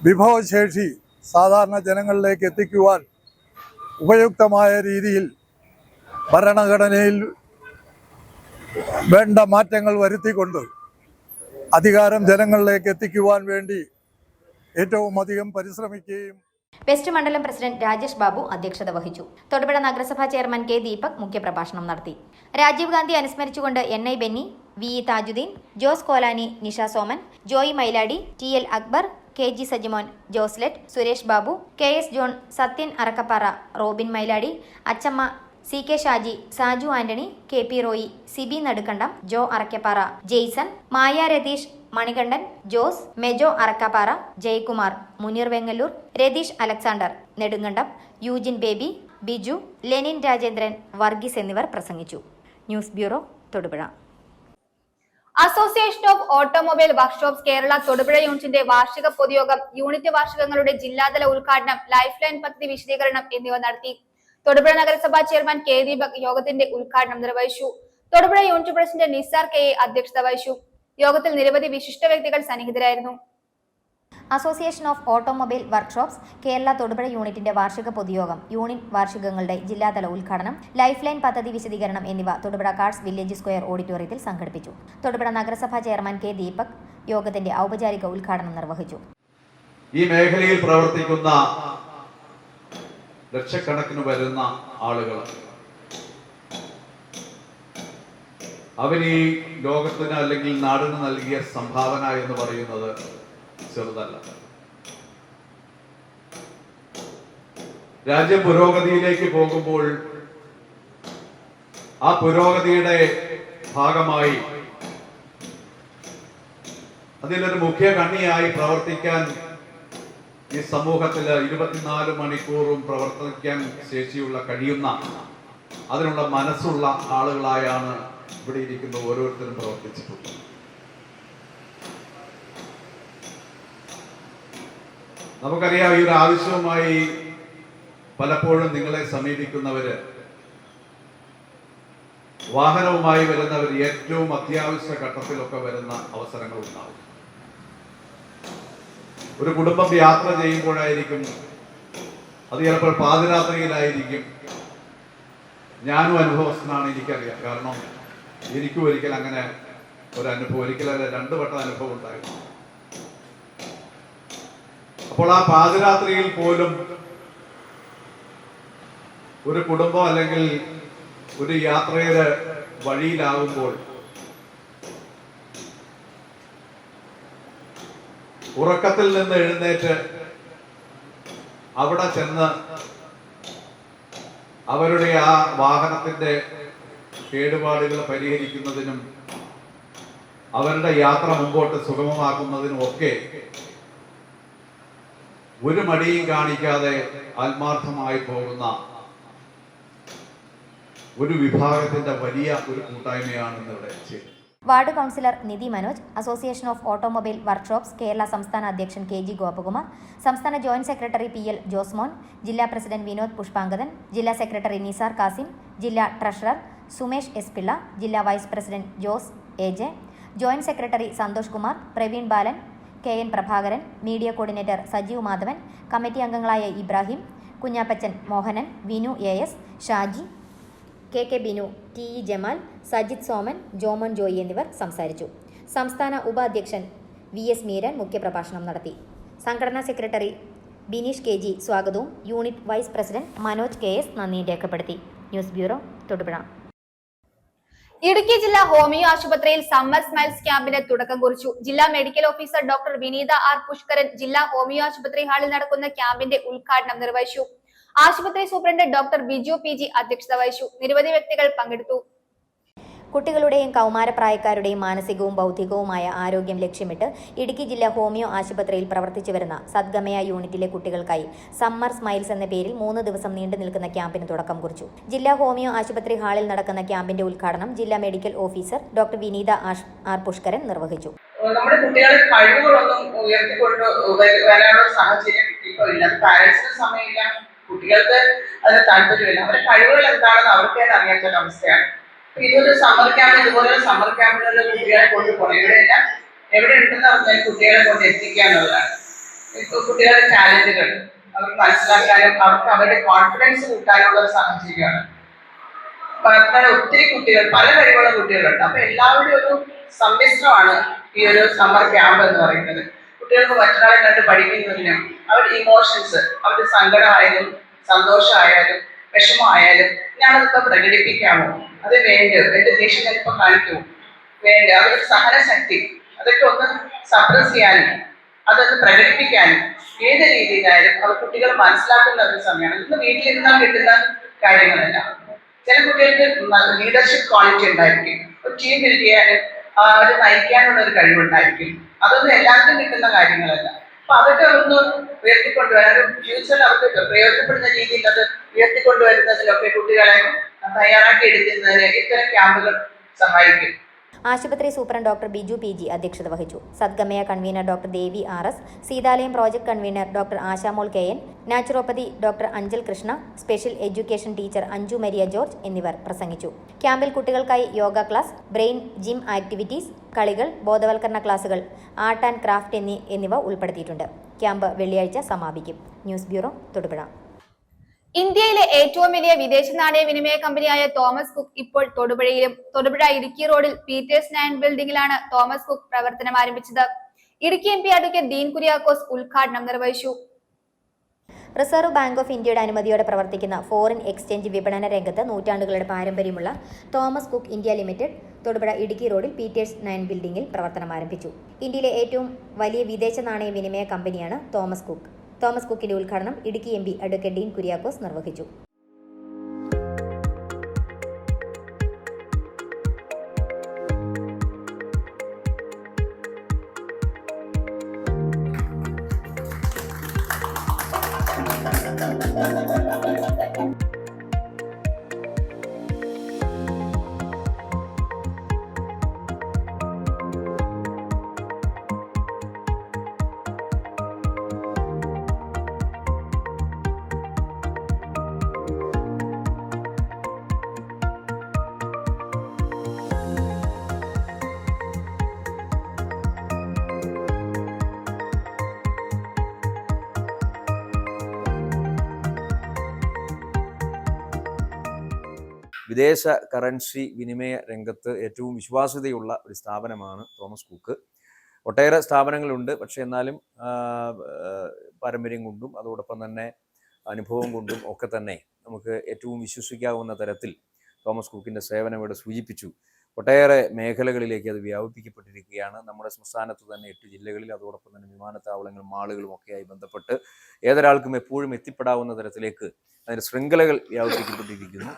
വിഭവശേഷി സാധാരണ ജനങ്ങളിലേക്ക് എത്തിക്കുവാൻ ഉപയുക്തമായ രീതിയിൽ ഭരണഘടനയിൽ വേണ്ട മാറ്റങ്ങൾ വരുത്തിക്കൊണ്ട് അധികാരം ജനങ്ങളിലേക്ക് എത്തിക്കുവാൻ വേണ്ടി ഏറ്റവും അധികം പരിശ്രമിക്കുകയും.
വെസ്റ്റ് മണ്ഡലം പ്രസിഡന്റ് രാജേഷ് ബാബു അധ്യക്ഷത വഹിച്ചു. തൊടുപുഴ നഗരസഭാ ചെയർമാൻ K ദീപക് മുഖ്യപ്രഭാഷണം നടത്തി. രാജീവ് ഗാന്ധി അനുസ്മരിച്ചുകൊണ്ട് NI Benny, VE Thajuddeen, Jose Kolani, Nisha Soman, Joy Mailady, TL Akbar, KG Sajimon, Joslet, Suresh Babu, KS John, Sathyan Arakkappara, Robin Mailady, Achamma, CK Shaji, Saju Antony, KP Roy, Siby Nadukandam, Jo Arakkappara, Jaison, Maya Ratheesh, Manikandan, Jose, Mejo Arakkappara, Jayakumar, Muneer Vengallur, Ratheesh Alexander, Nedumkandam, Eugene Baby, Biju, Lenin Rajendran, Varghese എന്നിവർ പ്രസംഗിച്ചു. News bureau, Thodupuzha.
Association of automobile workshops Kerala Thodupuzha യൂണിറ്റിന്റെ വാർഷിക പൊതുയോഗം, യൂണിറ്റ് വാർഷികങ്ങളുടെ ജില്ലാതല ഉദ്ഘാടനം, ലൈഫ് ലൈൻ പദ്ധതി വിശദീകരണം എന്നിവ നടത്തി. തൊടുപുഴ നഗരസഭാ ചെയർമാൻ K ദീപക് യോഗത്തിന്റെ ഉദ്ഘാടനം നിർവഹിച്ചു. Thodupuzha unit president Nisar KA അധ്യക്ഷത വഹിച്ചു. യോഗത്തിൽ നിരവധി വിശിഷ്ട വ്യക്തികൾ സന്നിഹിതരായിരുന്നു.
Association of automobile workshops Kerala Thodupuzha യൂണിറ്റിന്റെ വാർഷിക പൊതുയോഗം, യൂണിറ്റ് വാർഷികങ്ങളുടെ ജില്ലാതല ഉദ്ഘാടനം, ലൈഫ് ലൈൻ പദ്ധതി വിശദീകരണം എന്നിവ തൊടുപുഴ കാർഡ്സ് വില്ലേജ് സ്ക്വയർ ഓഡിറ്റോറിയത്തിൽ സംഘടിപ്പിച്ചു. തൊടുപുഴ നഗരസഭാ ചെയർമാൻ K ദീപക് യോഗത്തിന്റെ ഔപചാരിക ഉദ്ഘാടനം നിർവഹിച്ചു.
ഈ മേഖലയിൽ പ്രവർത്തിക്കുന്ന ലക്ഷക്കണക്കിന് വരുന്ന ആളുകൾ അവര് ഈ ലോകത്തിന് അല്ലെങ്കിൽ നാടിന് നൽകിയ സംഭാവന എന്ന് പറയുന്നത് ചെറുതല്ല. രാജ്യം പുരോഗതിയിലേക്ക് പോകുമ്പോൾ ആ പുരോഗതിയുടെ ഭാഗമായി അതിലൊരു മുഖ്യ കണ്ണിയായി പ്രവർത്തിക്കാൻ ഈ സമൂഹത്തിൽ 24 മണിക്കൂറും പ്രവർത്തിക്കാൻ ശേഷിയുള്ള കഴിയുന്ന അതിനുള്ള മനസ്സുള്ള ആളുകളായാണ് ഇവിടെ ഇരിക്കുന്ന ഓരോരുത്തരും പ്രവർത്തിച്ചിട്ടുള്ളത്. നമുക്കറിയാം, ഈ ഒരു ആവശ്യവുമായി പലപ്പോഴും നിങ്ങളെ സമീപിക്കുന്നവര്, വാഹനവുമായി വരുന്നവർ ഏറ്റവും അത്യാവശ്യ ഘട്ടത്തിലൊക്കെ വരുന്ന അവസരങ്ങൾ ഉണ്ടാവും. ഒരു കുടുംബം യാത്ര ചെയ്യുമ്പോഴായിരിക്കും, അത് ചിലപ്പോൾ പാതിരാത്രിയിലായിരിക്കും. ഞാനും അനുഭവസ്ഥനാണ്, എനിക്കറിയാം. കാരണം എനിക്കും ഒരിക്കൽ അങ്ങനെ ഒരു അനുഭവം, ഒരിക്കലല്ല 2 വട്ടം അനുഭവം ഉണ്ടായിരുന്നു. അപ്പോൾ ആ പാതിരാത്രിയിൽ പോലും ഒരു കുടുംബം അല്ലെങ്കിൽ ഒരു യാത്രയുടെ വഴിയിലാകുമ്പോൾ ഉറക്കത്തിൽ നിന്ന് എഴുന്നേറ്റ് അവിടെ ചെന്ന് അവരുടെ ആ വാഹനത്തിന്റെ കേടുപാടുകൾ പരിഹരിക്കുന്നതിനും അവരുടെ യാത്ര മുമ്പോട്ട് സുഗമമാക്കുന്നതിനും ഒക്കെ ഒരു മടിയും കാണിക്കാതെ ആത്മാർത്ഥമായി പോകുന്ന ഒരു വിഭാഗത്തിന്റെ വലിയ ഒരു കൂട്ടായ്മയാണ് ഇന്നിവിടെ ചെയ്തത്.
Ward councillor Nidhi Manoj, association of automobile workshops Kerala സംസ്ഥാന അധ്യക്ഷൻ കെ ജി ഗോപകുമാർ, സംസ്ഥാന joint secretary P L Josmon, ജില്ലാ പ്രസിഡന്റ് വിനോദ് പുഷ്പാങ്കദൻ, ജില്ലാ സെക്രട്ടറി നിസാർ കാസിം, ജില്ലാ ട്രഷറർ സുമേഷ് എസ് പിള്ള, ജില്ലാ vice president Jose A J, joint secretary Santhosh Kumar, Praveen Balan, K N Prabhakaran, media coordinator Sajeev Madhavan, committee അംഗങ്ങളായ Ibrahim, Kunjappachan Mohanan, Vinu A S, Shaji, K K Binu, T E Jamal, Sajith Soman, Jomon Joy എന്നിവർ സംസാരിച്ചു. സംസ്ഥാന ഉപാധ്യക്ഷൻ വി എസ് മീരൻ മുഖ്യപ്രഭാഷണം നടത്തി. സംഘടനാ സെക്രട്ടറി ബിനീഷ് കെ ജി സ്വാഗതവും unit vice president Manoj K S നന്ദിയും രേഖപ്പെടുത്തി. News bureau, Thodupuzha.
ഇടുക്കി ജില്ലാ ഹോമിയോ ആശുപത്രിയിൽ സമ്മർ സ്മൈൽസ് ക്യാമ്പിന് തുടക്കം കുറിച്ചു. ജില്ലാ മെഡിക്കൽ ഓഫീസർ ഡോക്ടർ വിനീത ആർ പുഷ്കരൻ ജില്ലാ ഹോമിയോ ആശുപത്രി ഹാളിൽ നടക്കുന്ന ക്യാമ്പിന്റെ ഉദ്ഘാടനം നിർവഹിച്ചു. ആശുപത്രി superintendent doctor Biju P G അധ്യക്ഷത വഹിച്ചു. നിരവധി വ്യക്തികൾ പങ്കെടുത്തു.
കുട്ടികളുടെയും കൗമാരപ്രായക്കാരുടെയും മാനസികവും ബൗദ്ധികവുമായ ആരോഗ്യം ലക്ഷ്യമിട്ട് ഇടുക്കി ജില്ലാ ഹോമിയോ ആശുപത്രിയിൽ പ്രവർത്തിച്ചു വരുന്ന സദ്ഗമയ യൂണിറ്റിലെ കുട്ടികൾക്കായി സമ്മർ സ്മൈൽസ് എന്ന പേരിൽ 3 ദിവസം നീണ്ടു നിൽക്കുന്ന ക്യാമ്പിന് തുടക്കം കുറിച്ചു. ജില്ലാ ഹോമിയോ ആശുപത്രി ഹാളിൽ നടക്കുന്ന ക്യാമ്പിന്റെ ഉദ്ഘാടനം ജില്ലാ മെഡിക്കൽ ഓഫീസർ ഡോക്ടർ വിനീത ആർ പുഷ്കരൻ നിർവഹിച്ചു.
നമ്മുടെ കുട്ടികളുടെ കഴിവുകളൊന്നും ഉയർത്തിക്കൊണ്ട് വരാനുള്ള സാഹചര്യം ഇപ്പോൾ ഇല്ല. പാരന്റ്സിന് സമയമില്ല, കുട്ടികൾക്ക് അതിന് താല്പര്യമില്ല. അവരുടെ കഴിവുകൾ എന്താണെന്ന് അവർക്ക് തന്നെ അറിയാത്തൊരവസ്ഥയാണ്. ഇതൊരു സമ്മർ ക്യാമ്പ്, ഇതുപോലുള്ള സമ്മർ ക്യാമ്പുകളിൽ കുട്ടികളെ കൊണ്ടുപോകണം. എവിടെ ഉണ്ടെന്ന് പറഞ്ഞാൽ കുട്ടികളെ കൊണ്ട് എത്തിക്കുക എന്നുള്ളതാണ്. ഇപ്പോൾ കുട്ടികളുടെ ടാലന്റുകൾ അവർക്ക് മനസ്സിലാക്കാനും അവർക്ക് അവരുടെ കോൺഫിഡൻസ് കൂട്ടാനുള്ള ഒരു സാഹചര്യമാണ്. മാത്രമല്ല ഒത്തിരി കുട്ടികൾ, പല കഴിവുള്ള കുട്ടികളുണ്ട്. അപ്പൊ എല്ലാവരും ഒരു സമ്മിശ്രമാണ് ഈ ഒരു സമ്മർ ക്യാമ്പ് എന്ന് പറയുന്നത്. കുട്ടികൾക്ക് മറ്റൊരാളെ കണ്ട് പഠിക്കുന്നതിനും അവരുടെ ഇമോഷൻസ്, അവരുടെ സങ്കടമായാലും സന്തോഷമായാലും വിഷമമായാലും ഞാനതൊക്കെ പ്രകടിപ്പിക്കാമോ, അത് വേണ്ട, എന്റെ ദേഷ്യം ഇപ്പൊ കാണിക്കുമോ, വേണ്ട, അവരുടെ സഹനശക്തി അതൊക്കെ ഒന്ന് സപ്രസ് ചെയ്യാനും അതൊന്ന് പ്രകടിപ്പിക്കാനും ഏത് രീതിയിലായാലും അവർ കുട്ടികൾ മനസ്സിലാക്കുന്ന ഒരു സമയമാണ്. ഇന്ന് വീട്ടിലിരുന്നാൽ കിട്ടുന്ന കാര്യങ്ങളല്ല. ചില കുട്ടികൾക്ക് ലീഡർഷിപ്പ് ക്വാളിറ്റി ഉണ്ടായിരിക്കും, ഒരു ടീം ബിൽഡ് ചെയ്യാനും അവരെ നയിക്കാനുള്ള ഒരു കഴിവുണ്ടായിരിക്കും. അതൊന്നും എല്ലാവർക്കും കിട്ടുന്ന കാര്യങ്ങളല്ല. അപ്പൊ അതൊക്കെ ഒന്ന് ഉയർത്തിക്കൊണ്ടുവരാൻ, ഫ്യൂച്ചറിൽ അവർക്ക് പ്രയോജനപ്പെടുന്ന രീതിയിൽ അത് ഉയർത്തിക്കൊണ്ടുവരുന്നതിലൊക്കെ കുട്ടികളെ തയ്യാറാക്കി എടുക്കുന്നതിന് ഇത്തരം ക്യാമ്പുകൾ സഹായിക്കും.
ആശുപത്രി superintendent doctor Biju P G അധ്യക്ഷത വഹിച്ചു. Sadgamaya convener doctor Devi R S, Seethalayam project convener doctor Ashamol K N, naturopathy doctor Anchal Krishna, special education teacher Anju Maria George എന്നിവർ പ്രസംഗിച്ചു. ക്യാമ്പിൽ കുട്ടികൾക്കായി yoga class, brain gym activities, കളികൾ, ബോധവൽക്കരണ ക്ലാസുകൾ, ആർട്ട് ആൻഡ് ക്രാഫ്റ്റ് എന്നിവ ഉൾപ്പെടുത്തിയിട്ടുണ്ട്. ക്യാമ്പ് വെള്ളിയാഴ്ച സമാപിക്കും. News bureau, Thodupuzha.
ഇന്ത്യയിലെ ഏറ്റവും വലിയ വിദേശ നാണയ വിനിമയ കമ്പനിയായ തോമസ് കുക്ക് ഇപ്പോൾ തൊടുപുഴയിലും. തൊടുപുഴ ഇടുക്കി റോഡിൽ പീറ്റേഴ്സ് 9 ബിൽഡിംഗിലാണ് തോമസ് കുക്ക് പ്രവർത്തനം ആരംഭിച്ചത്. Idukki M P advocate Dean Kuriakose ഉദ്ഘാടനം നിർവഹിച്ചു.
റിസർവ് ബാങ്ക് ഓഫ് ഇന്ത്യയുടെ അനുമതിയോടെ പ്രവർത്തിക്കുന്ന ഫോറിൻ എക്സ്ചേഞ്ച് വിപണന രംഗത്ത് നൂറ്റാണ്ടുകളുടെ പാരമ്പര്യമുള്ള Thomas cook India limited Thodupuzha Idukki റോഡിൽ പീറ്റേഴ്സ് 9 ബിൽഡിംഗിൽ പ്രവർത്തനം ആരംഭിച്ചു. ഇന്ത്യയിലെ ഏറ്റവും വലിയ വിദേശ നാണയ വിനിമയ കമ്പനിയാണ് തോമസ് കുക്ക്. തോമസ് കുക്കിന്റെ ഉദ്ഘാടനം Idukki M P advocate Dean Kuriakose നിർവഹിച്ചു.
വിദേശ കറൻസി വിനിമയ രംഗത്ത് ഏറ്റവും വിശ്വാസ്യതയുള്ള ഒരു സ്ഥാപനമാണ് തോമസ് കുക്ക്. ഒട്ടേറെ സ്ഥാപനങ്ങളുണ്ട്, പക്ഷേ എന്നാലും പാരമ്പര്യം കൊണ്ടും അതോടൊപ്പം തന്നെ അനുഭവം കൊണ്ടും ഒക്കെ തന്നെ നമുക്ക് ഏറ്റവും വിശ്വസിക്കാവുന്ന തരത്തിൽ തോമസ് കുക്കിൻ്റെ സേവനം ഇവിടെ സൂചിപ്പിച്ചു. ഒട്ടേറെ മേഖലകളിലേക്ക് അത് വ്യാപിപ്പിക്കപ്പെട്ടിരിക്കുകയാണ്. നമ്മുടെ സംസ്ഥാനത്ത് തന്നെ 8 ജില്ലകളിൽ, അതോടൊപ്പം തന്നെ വിമാനത്താവളങ്ങളും മാളുകളും ഒക്കെയായി ബന്ധപ്പെട്ട് ഏതൊരാൾക്കും എപ്പോഴും എത്തിപ്പെടാവുന്ന തരത്തിലേക്ക് അതിൻ്റെ ശൃംഖലകൾ വ്യാപിപ്പിക്കപ്പെട്ടിരിക്കുന്നു.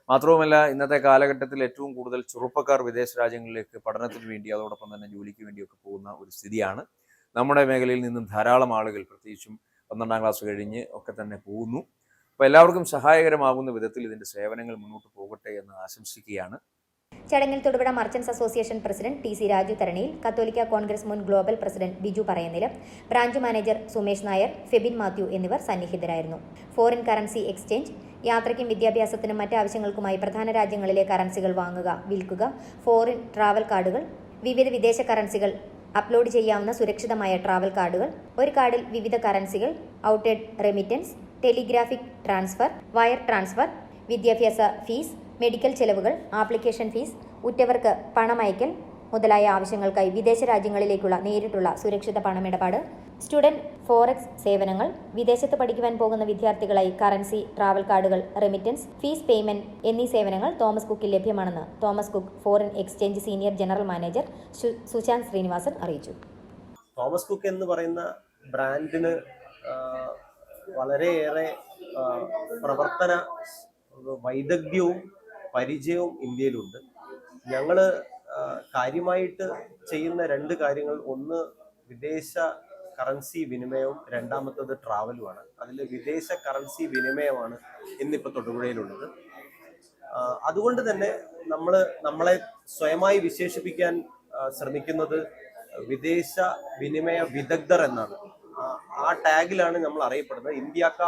മാത്രവുമല്ല, ഇന്നത്തെ കാലഘട്ടത്തിൽ ഏറ്റവും കൂടുതൽ ചെറുപ്പക്കാർ വിദേശ രാജ്യങ്ങളിലേക്ക് പഠനത്തിന് വേണ്ടി അതോടൊപ്പം തന്നെ ജോലിക്ക് വേണ്ടിയൊക്കെ പോകുന്ന ഒരു സ്ഥിതിയാണ്. നമ്മുടെ മേഖലയിൽ നിന്നും ധാരാളം ആളുകൾ, പ്രത്യേകിച്ചും 12ാം ക്ലാസ് കഴിഞ്ഞ് ഒക്കെ തന്നെ പോകുന്നു. അപ്പോൾ എല്ലാവർക്കും സഹായകരമാകുന്ന വിധത്തിൽ ഇതിൻ്റെ സേവനങ്ങൾ മുന്നോട്ട് പോകട്ടെ എന്ന് ആശംസിക്കുകയാണ്.
ചടങ്ങിൽ Thodupuzha merchants association president T C Raju Tharanayil, കത്തോലിക്ക കോൺഗ്രസ് മുൻ global president Biju Parayanilam, branch manager Sumesh Nair, Febin Mathew എന്നിവർ സന്നിഹിതരായിരുന്നു. ഫോറിൻ കറൻസി എക്സ്ചേഞ്ച്, യാത്രയ്ക്കും വിദ്യാഭ്യാസത്തിനും മറ്റ് ആവശ്യങ്ങൾക്കുമായി പ്രധാന രാജ്യങ്ങളിലെ കറൻസികൾ വാങ്ങുക, വിൽക്കുക, ഫോറിൻ ട്രാവൽ കാർഡുകൾ, വിവിധ വിദേശ കറൻസികൾ അപ്ലോഡ് ചെയ്യാവുന്ന സുരക്ഷിതമായ ട്രാവൽ കാർഡുകൾ, ഒരു കാർഡിൽ വിവിധ കറൻസികൾ, ഔട്ട്വേഡ് remittance, telegraphic transfer, wire transfer, വിദ്യാഭ്യാസ ഫീസ്, മെഡിക്കൽ ചെലവുകൾ, ആപ്ലിക്കേഷൻ ഫീസ്, ഉറ്റവർക്ക് പണമയക്കൽ മുതലായ ആവശ്യങ്ങൾക്കായി വിദേശ രാജ്യങ്ങളിലേക്കുള്ള നേരിട്ടുള്ള സുരക്ഷിത പണമിടപാട്, സ്റ്റുഡന്റ് ഫോറക്സ് സേവനങ്ങൾ, വിദേശത്ത് പഠിക്കുവാൻ പോകുന്ന വിദ്യാർത്ഥികളായി കറൻസി, ട്രാവൽ കാർഡുകൾ, റെമിറ്റൻസ്, ഫീസ് പേയ്മെന്റ് എന്നീ സേവനങ്ങൾ തോമസ് കുക്കിൽ ലഭ്യമാണെന്ന് Thomas Cook foreign exchange senior general manager Sushant Srinivasan അറിയിച്ചു.
തോമസ് കുക്ക് എന്ന് പറയുന്ന ബ്രാൻഡിന് വളരെയേറെ പ്രവർത്തന വൈദഗ്ധ്യവും പരിചയവും ഇന്ത്യയിലുണ്ട്. ഞങ്ങൾ കാര്യമായിട്ട് ചെയ്യുന്ന 2 കാര്യങ്ങൾ, ഒന്ന് വിദേശ കറൻസി വിനിമയവും, രണ്ടാമത്തത് ട്രാവലുമാണ്. അതിൽ വിദേശ കറൻസി വിനിമയമാണ് ഇന്നിപ്പോൾ തൊടുപുഴയിലുള്ളത്. അതുകൊണ്ട് തന്നെ നമ്മളെ സ്വയമായി വിശേഷിപ്പിക്കാൻ ശ്രമിക്കുന്നത് വിദേശ വിനിമയ വിദഗ്ധർ എന്നാണ്. ആ ടാഗിലാണ് നമ്മൾ അറിയപ്പെടുന്നത്, ഇന്ത്യക്ക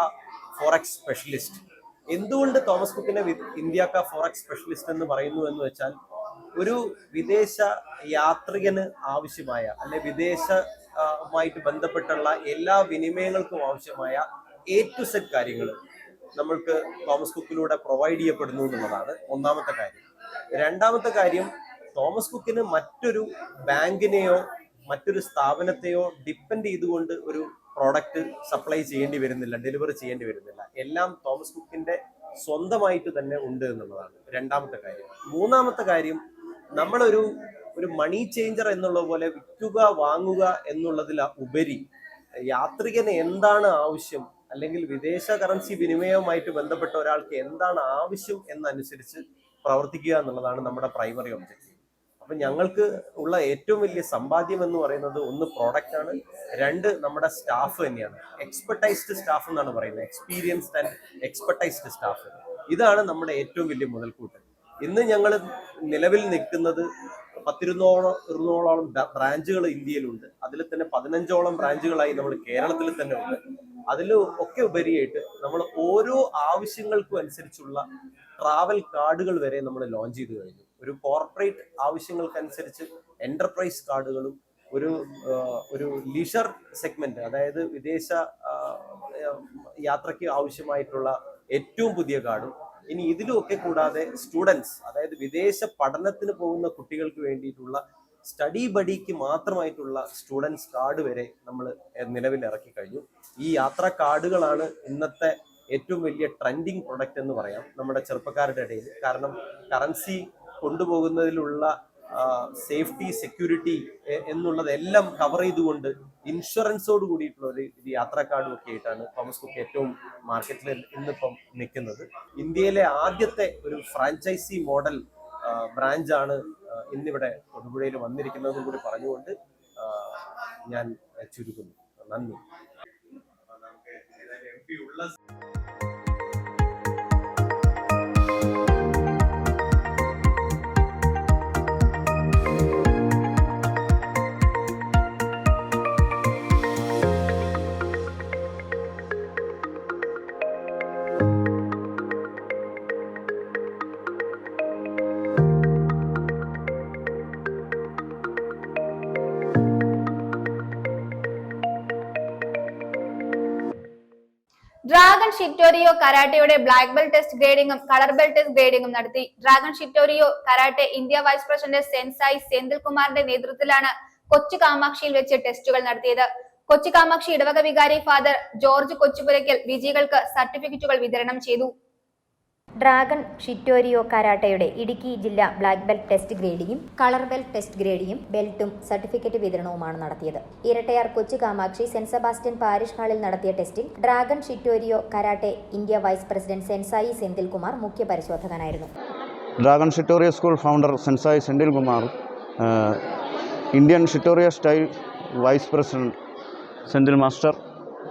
ഫോറക്സ് സ്പെഷ്യലിസ്റ്റ്. എന്തുകൊണ്ട് തോമസ് കുക്കിനെ ഇന്ത്യക്ക ഫോറക്സ് സ്പെഷ്യലിസ്റ്റ് എന്ന് പറയുന്നു എന്ന് വെച്ചാൽ, ഒരു വിദേശ യാത്രികന് ആവശ്യമായ അല്ലെ വിദേശമായിട്ട് ബന്ധപ്പെട്ടുള്ള എല്ലാ വിനിമയങ്ങൾക്കും ആവശ്യമായ A to Z കാര്യങ്ങൾ നമ്മൾക്ക് തോമസ് കുക്കിലൂടെ പ്രൊവൈഡ് ചെയ്യപ്പെടുന്നു എന്നുള്ളതാണ് ഒന്നാമത്തെ കാര്യം. രണ്ടാമത്തെ കാര്യം, തോമസ് കുക്കിന് മറ്റൊരു ബാങ്കിനെയോ മറ്റൊരു സ്ഥാപനത്തെയോ ഡിപ്പെൻഡ് ചെയ്തുകൊണ്ട് ഒരു പ്രോഡക്റ്റ് സപ്ലൈ ചെയ്യേണ്ടി വരുന്നില്ല, ഡെലിവറി ചെയ്യേണ്ടി വരുന്നില്ല. എല്ലാം തോമസ് കുക്കിന്റെ സ്വന്തമായിട്ട് തന്നെ ഉണ്ട് എന്നുള്ളതാണ് രണ്ടാമത്തെ കാര്യം. മൂന്നാമത്തെ കാര്യം, നമ്മളൊരു മണി ചേഞ്ചർ എന്നുള്ള പോലെ വിൽക്കുക വാങ്ങുക എന്നുള്ളതിൽ ഉപരി യാത്രികന് എന്താണ് ആവശ്യം, അല്ലെങ്കിൽ വിദേശ കറൻസി വിനിമയവുമായിട്ട് ബന്ധപ്പെട്ട ഒരാൾക്ക് എന്താണ് ആവശ്യം എന്നനുസരിച്ച് പ്രവർത്തിക്കുക എന്നുള്ളതാണ് നമ്മുടെ പ്രൈമറി ഒബ്ജക്റ്റീവ്. അപ്പൊ ഞങ്ങൾക്ക് ഉള്ള ഏറ്റവും വലിയ സമ്പാദ്യം എന്ന് പറയുന്നത്, ഒന്ന് പ്രോഡക്റ്റ് ആണ്, 2 നമ്മുടെ സ്റ്റാഫ് തന്നെയാണ്. എക്സ്പെർട്ടൈസ്ഡ് സ്റ്റാഫ് എന്നാണ് പറയുന്നത്, എക്സ്പീരിയൻസ്ഡ് ആൻഡ് എക്സ്പെർട്ടൈസ്ഡ് സ്റ്റാഫ്. ഇതാണ് നമ്മുടെ ഏറ്റവും വലിയ മുതൽക്കൂട്ട്. ഇന്ന് ഞങ്ങൾ നിലവിൽ നിൽക്കുന്നത് 10-20ഓളം ബ്രാഞ്ചുകൾ ഇന്ത്യയിലുണ്ട്. അതിൽ തന്നെ 15ഓളം ബ്രാഞ്ചുകളായി നമ്മൾ കേരളത്തിൽ തന്നെ ഉണ്ട്. അതിൽ ഒക്കെ ഉപരിയായിട്ട് നമ്മൾ ഓരോ ആവശ്യങ്ങൾക്കും അനുസരിച്ചുള്ള ട്രാവൽ കാർഡുകൾ വരെ നമ്മൾ ലോഞ്ച് ചെയ്ത് കഴിഞ്ഞു. ഒരു കോർപ്പറേറ്റ് ആവശ്യങ്ങൾക്കനുസരിച്ച് എന്റർപ്രൈസ് കാർഡുകളും, ഒരു ലീഷർ സെഗ്മെന്റ്, അതായത് വിദേശ യാത്രയ്ക്ക് ആവശ്യമായിട്ടുള്ള ഏറ്റവും പുതിയ കാർഡും, ഇനി ഇതിലുമൊക്കെ കൂടാതെ സ്റ്റുഡൻസ്, അതായത് വിദേശ പഠനത്തിന് പോകുന്ന കുട്ടികൾക്ക് വേണ്ടിയിട്ടുള്ള സ്റ്റഡി ബഡിക്ക് മാത്രമായിട്ടുള്ള സ്റ്റുഡൻസ് കാർഡ് വരെ നമ്മൾ നിലവിൽ ഇറക്കി കഴിഞ്ഞു. ഈ യാത്രാ കാർഡുകളാണ് ഇന്നത്തെ ഏറ്റവും വലിയ ട്രെൻഡിങ് പ്രൊഡക്റ്റ് എന്ന് പറയാം നമ്മുടെ ചെറുപ്പക്കാരുടെ ഇടയിൽ. കാരണം കറൻസി കൊണ്ടുപോകുന്നതിലുള്ള സേഫ്റ്റി, സെക്യൂരിറ്റി എന്നുള്ളതെല്ലാം കവർ ചെയ്തുകൊണ്ട് ഇൻഷുറൻസോട് കൂടിയിട്ടുള്ള ഒരു യാത്രാ കാർഡും ഒക്കെ ആയിട്ടാണ് തോമസ് കുക്ക് ഏറ്റവും മാർക്കറ്റിൽ ഇന്നിപ്പം നിൽക്കുന്നത്. ഇന്ത്യയിലെ ആദ്യത്തെ ഒരു ഫ്രാഞ്ചൈസി മോഡൽ ബ്രാഞ്ചാണ് ഇന്നിവിടെ തൊടുപുഴയിൽ വന്നിരിക്കുന്നതും കൂടി പറഞ്ഞുകൊണ്ട് ഞാൻ ചുരുക്കുന്നു. നന്ദി.
ഡ്രാഗൺ ഷിറ്റോറിയോ കരാട്ടയുടെ ബ്ലാക്ക് ബെൽറ്റ് ടെസ്റ്റ് ഗ്രേഡിംഗും കളർ ബെൽറ്റ് ടെസ്റ്റ് ഗ്രേഡിംഗും നടത്തി. Dragon Shitoryu Karate India vice president sensei സെന്തിൽകുമാറിന്റെ നേതൃത്വത്തിലാണ് കൊച്ചു കാമാക്ഷിയിൽ വെച്ച് ടെസ്റ്റുകൾ നടത്തിയത്. കൊച്ചു കാമാക്ഷി ഇടവക വികാരി ഫാദർ ജോർജ് കൊച്ചുപുരയ്ക്കൽ വിജയികൾക്ക് സർട്ടിഫിക്കറ്റുകൾ വിതരണം ചെയ്തു.
ഡ്രാഗൺ ഷിറ്റോറിയോ കരാട്ടയുടെ ഇടുക്കി ജില്ലാ ബ്ലാക്ക് ബെൽറ്റ് ടെസ്റ്റ് ഗ്രേഡിംഗും കളർ ബെൽറ്റ് ടെസ്റ്റ് ഗ്രേഡിംഗും ബെൽറ്റും സർട്ടിഫിക്കറ്റ് വിതരണവുമാണ് നടത്തിയത്. ഇരട്ടയാർ കൊച്ചു കാമാക്ഷി സെന്റ് സെബാസ്റ്റ്യൻ പാരിഷ് ഹാളിൽ നടത്തിയ ടെസ്റ്റിൽ Dragon Shitoryu Karate India vice president sensei Senthilkumar മുഖ്യ പരിശോധകനായിരുന്നു.
Dragon Shitoryu school founder sensei Senthilkumar, Indian Shitoryu style vice president Senthil master,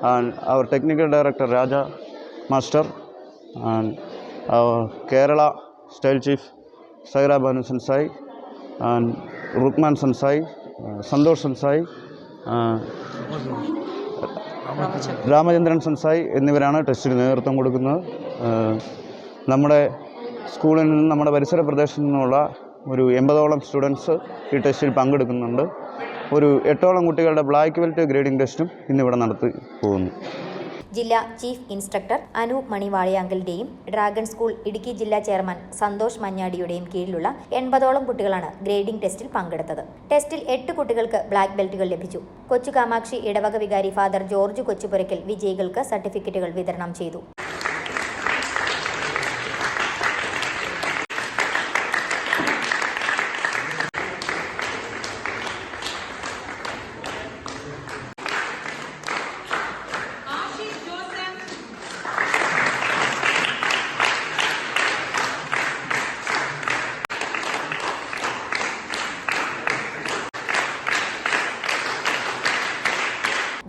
and our technical director Raja Master, and our Kerala Style Chief Saira Banu Sansai, and Rukman Sansai, Sandosh Sansai, Ramachandran സൻസായി എന്നിവരാണ് ടെസ്റ്റിന് നേതൃത്വം കൊടുക്കുന്നത്. നമ്മുടെ സ്കൂളിൽ നിന്ന് നമ്മുടെ പരിസര പ്രദേശത്തു നിന്നുള്ള ഒരു 80ഓളം സ്റ്റുഡൻസ് ഈ ടെസ്റ്റിൽ പങ്കെടുക്കുന്നുണ്ട്. ഒരു 8ഓളം കുട്ടികളുടെ ബ്ലാക്ക് ബെൽറ്റ് ഗ്രേഡിംഗ് ടെസ്റ്റും ഇന്നിവിടെ നടത്തി പോകുന്നു.
ജില്ലാ ചീഫ് ഇൻസ്ട്രക്ടർ അനൂപ് മണിവാളിയാങ്കലിന്റെയും ഡ്രാഗൺ സ്കൂൾ ഇടുക്കി ജില്ലാ ചെയർമാൻ സന്തോഷ് മഞ്ഞാടിയുടെയും കീഴിലുള്ള 80ഓളം കുട്ടികളാണ് ഗ്രേഡിംഗ് ടെസ്റ്റിൽ പങ്കെടുത്തത്. ടെസ്റ്റിൽ 8 കുട്ടികൾക്ക് ബ്ലാക്ക് ബെൽറ്റുകൾ ലഭിച്ചു. കൊച്ചു കാമാക്ഷി ഇടവക വികാരി ഫാദർ ജോർജ് കൊച്ചുപുരയ്ക്കൽ വിജയികൾക്ക് സർട്ടിഫിക്കറ്റുകൾ വിതരണം ചെയ്തു.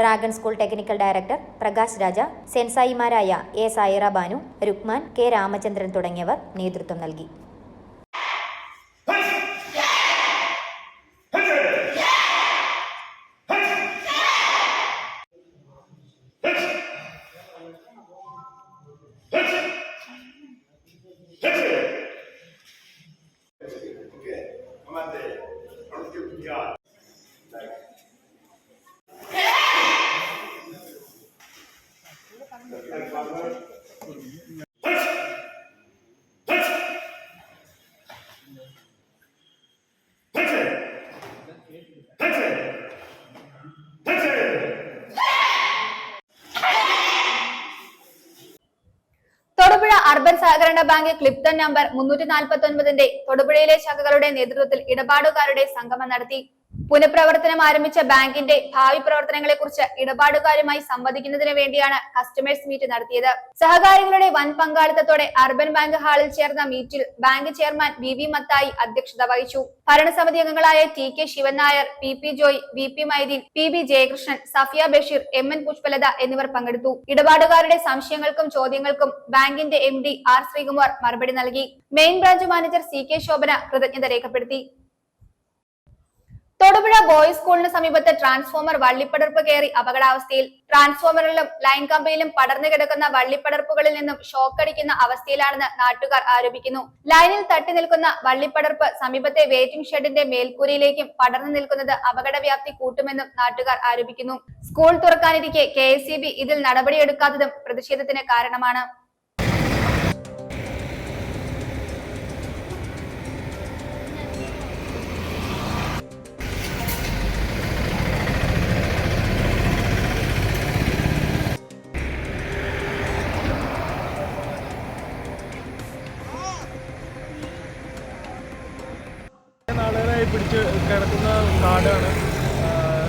Dragon school technical director Prakash Raja, സെൻസായിമാരായ എ സായിറ ബാനു, രുക്മാൻ, കെ രാമചന്ദ്രൻ തുടങ്ങിയവർ നേതൃത്വം നൽകി.
തൊടുപുഴ അർബൻ സഹകരണ ബാങ്ക് ക്ലിപ്തൺ നമ്പർ 349ന്റെ തൊടുപുഴയിലെ ശാഖകളുടെ നേതൃത്വത്തിൽ ഇടപാടുകാരുടെ സംഗമം നടത്തി. പുനഃപ്രവർത്തനം ആരംഭിച്ച ബാങ്കിന്റെ ഭാവി പ്രവർത്തനങ്ങളെക്കുറിച്ച് ഇടപാടുകാരുമായി സംവദിക്കുന്നതിന് വേണ്ടിയാണ് കസ്റ്റമേഴ്സ് മീറ്റ് നടത്തിയത്. സഹകാരികളുടെ വൻ പങ്കാളിത്തത്തോടെ അർബൻ ബാങ്ക് ഹാളിൽ ചേർന്ന മീറ്റിൽ ബാങ്ക് ചെയർമാൻ വി മത്തായി അധ്യക്ഷത വഹിച്ചു. ഭരണസമിതി അംഗങ്ങളായ T K. Sivan Nair, P Joy, V Mydeen, P Jayakrishnan, Safiya Basheer, N Pushpalatha എന്നിവർ പങ്കെടുത്തു. ഇടപാടുകാരുടെ സംശയങ്ങൾക്കും ചോദ്യങ്ങൾക്കും ബാങ്കിന്റെ MD ആർ ശ്രീകുമാർ മറുപടി നൽകി. Main branch manager CK Shobhana കൃതജ്ഞത രേഖപ്പെടുത്തി. തൊടുപുഴ ബോയ്സ് സ്കൂളിന് സമീപത്ത് ട്രാൻസ്ഫോമർ വള്ളിപ്പടർപ്പ് കയറി അപകടാവസ്ഥയിൽ. ട്രാൻസ്ഫോമറിലും ലൈൻ കമ്പിയിലും പടർന്നു കിടക്കുന്ന വള്ളിപ്പടർപ്പുകളിൽ നിന്നും ഷോക്കടിക്കുന്ന അവസ്ഥയിലാണെന്ന് നാട്ടുകാർ ആരോപിക്കുന്നു. ലൈനിൽ തട്ടി നിൽക്കുന്ന വള്ളിപ്പടർപ്പ് സമീപത്തെ വെയിറ്റിംഗ് ഷെഡിന്റെ മേൽക്കൂരയിലേക്കും പടർന്നു നിൽക്കുന്നത് അപകടവ്യാപ്തി കൂട്ടുമെന്നും നാട്ടുകാർ ആരോപിക്കുന്നു. സ്കൂൾ തുറക്കാനിരിക്കെ KSEB ഇതിൽ നടപടിയെടുക്കാത്തതും പ്രതിഷേധത്തിന് കാരണമാണ്.
നാളുകളായി പിടിച്ച് കിടക്കുന്ന കാടാണ്.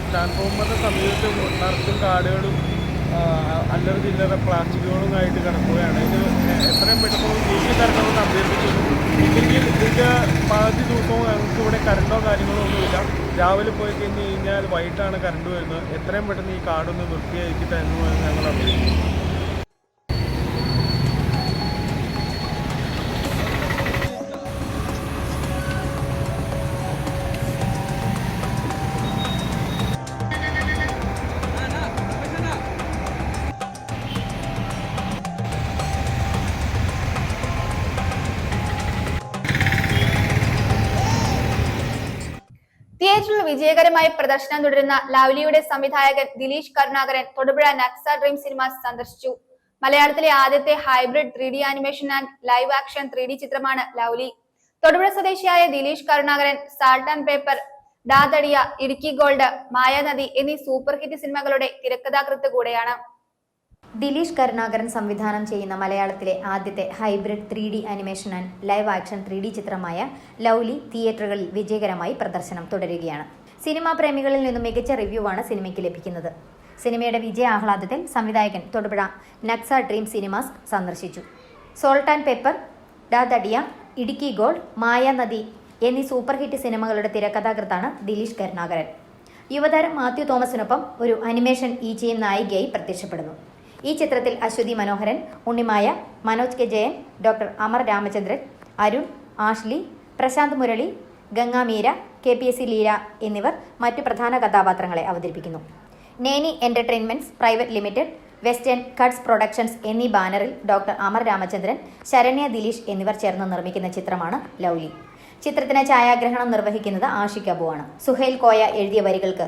ട്രാൻസ്ഫോമറിന്റെ സമീപത്ത് നിറച്ചും കാടുകളും അല്ലറ ചില്ലറ പ്ലാസ്റ്റിക്കുകളും ആയിട്ട് കിടക്കുകയാണ്. ഇത് എത്രയും പെട്ടെന്ന് നീക്കി തരണമെന്ന് അഭ്യർത്ഥിക്കുന്നു. ഇല്ലെങ്കിൽ ഇതിൻ്റെ പകുതി ദിവസവും ഞങ്ങൾക്ക് ഇവിടെ കറണ്ടോ കാര്യങ്ങളോ ഒന്നുമില്ല. രാവിലെ പോയി കഴിഞ്ഞാൽ വൈകിട്ടാണ് കറണ്ട് വരുന്നത്. എത്രയും പെട്ടെന്ന് ഈ കാടൊന്ന് വൃത്തിയാക്കി തരണമെന്ന് ഞങ്ങൾ അഭ്യർത്ഥിക്കുന്നു.
തിയേറ്ററിൽ വിജയകരമായി പ്രദർശനം തുടരുന്ന ലവ്ലിയുടെ സംവിധായകൻ ദിലീഷ് കരുണാകരൻ തൊടുപുഴ നക്സ ഡ്രീം സിനിമാസ് സന്ദർശിച്ചു. മലയാളത്തിലെ ആദ്യത്തെ hybrid 3D animation and live action 3D ചിത്രമാണ് ലവ്ലി. തൊടുപുഴ സ്വദേശിയായ Dileesh Karunakaran Salt and Pepper, Da Thadiya, Idukki Gold, Mayanadi എന്നീ സൂപ്പർ ഹിറ്റ് സിനിമകളുടെ തിരക്കഥാകൃത്ത് കൂടെയാണ്.
ദിലീഷ് കരുണാകരൻ സംവിധാനം ചെയ്യുന്ന മലയാളത്തിലെ ആദ്യത്തെ hybrid 3D animation and live action 3D ചിത്രമായ ലവ്ലി തിയേറ്ററുകളിൽ വിജയകരമായി പ്രദർശനം തുടരുകയാണ്. സിനിമാ പ്രേമികളിൽ നിന്നും മികച്ച റിവ്യൂവാണ് സിനിമയ്ക്ക് ലഭിക്കുന്നത്. സിനിമയുടെ വിജയ ആഹ്ലാദത്തിൽ സംവിധായകൻ തൊടുപുഴ നക്സ ഡ്രീം സിനിമാസ് സന്ദർശിച്ചു. Salt and Pepper, Da Thadiya, Idukki Gold, Mayanadi എന്നീ സൂപ്പർ ഹിറ്റ് സിനിമകളുടെ തിരക്കഥാകൃത്താണ് ദിലീഷ് കരുണാകരൻ. യുവതാരം മാത്യു തോമസിനൊപ്പം ഒരു അനിമേഷൻ ഈച്ചയും നായികയായി പ്രത്യക്ഷപ്പെടുന്നു. ഈ ചിത്രത്തിൽ Aswathy Manoharan, Unnimaya, Manoj K Jayan, doctor Amar Ramachandran, Arun, Ashley, Prashanth Murali, Gangameera, KPSC Leela എന്നിവർ മറ്റു പ്രധാന കഥാപാത്രങ്ങളെ അവതരിപ്പിക്കുന്നു. Neni Entertainments Private Limited, Western Cuts Productions എന്നീ ബാനറിൽ ഡോക്ടർ അമർ രാമചന്ദ്രൻ, ശരണ്യ ദിലീഷ് എന്നിവർ ചേർന്ന് നിർമ്മിക്കുന്ന ചിത്രമാണ് ലൗലി. ചിത്രത്തിന് ഛായാഗ്രഹണം നിർവഹിക്കുന്നത് ആഷിക് അബുവാണ്. സുഹൈൽ കോയ എഴുതിയ വരികൾക്ക്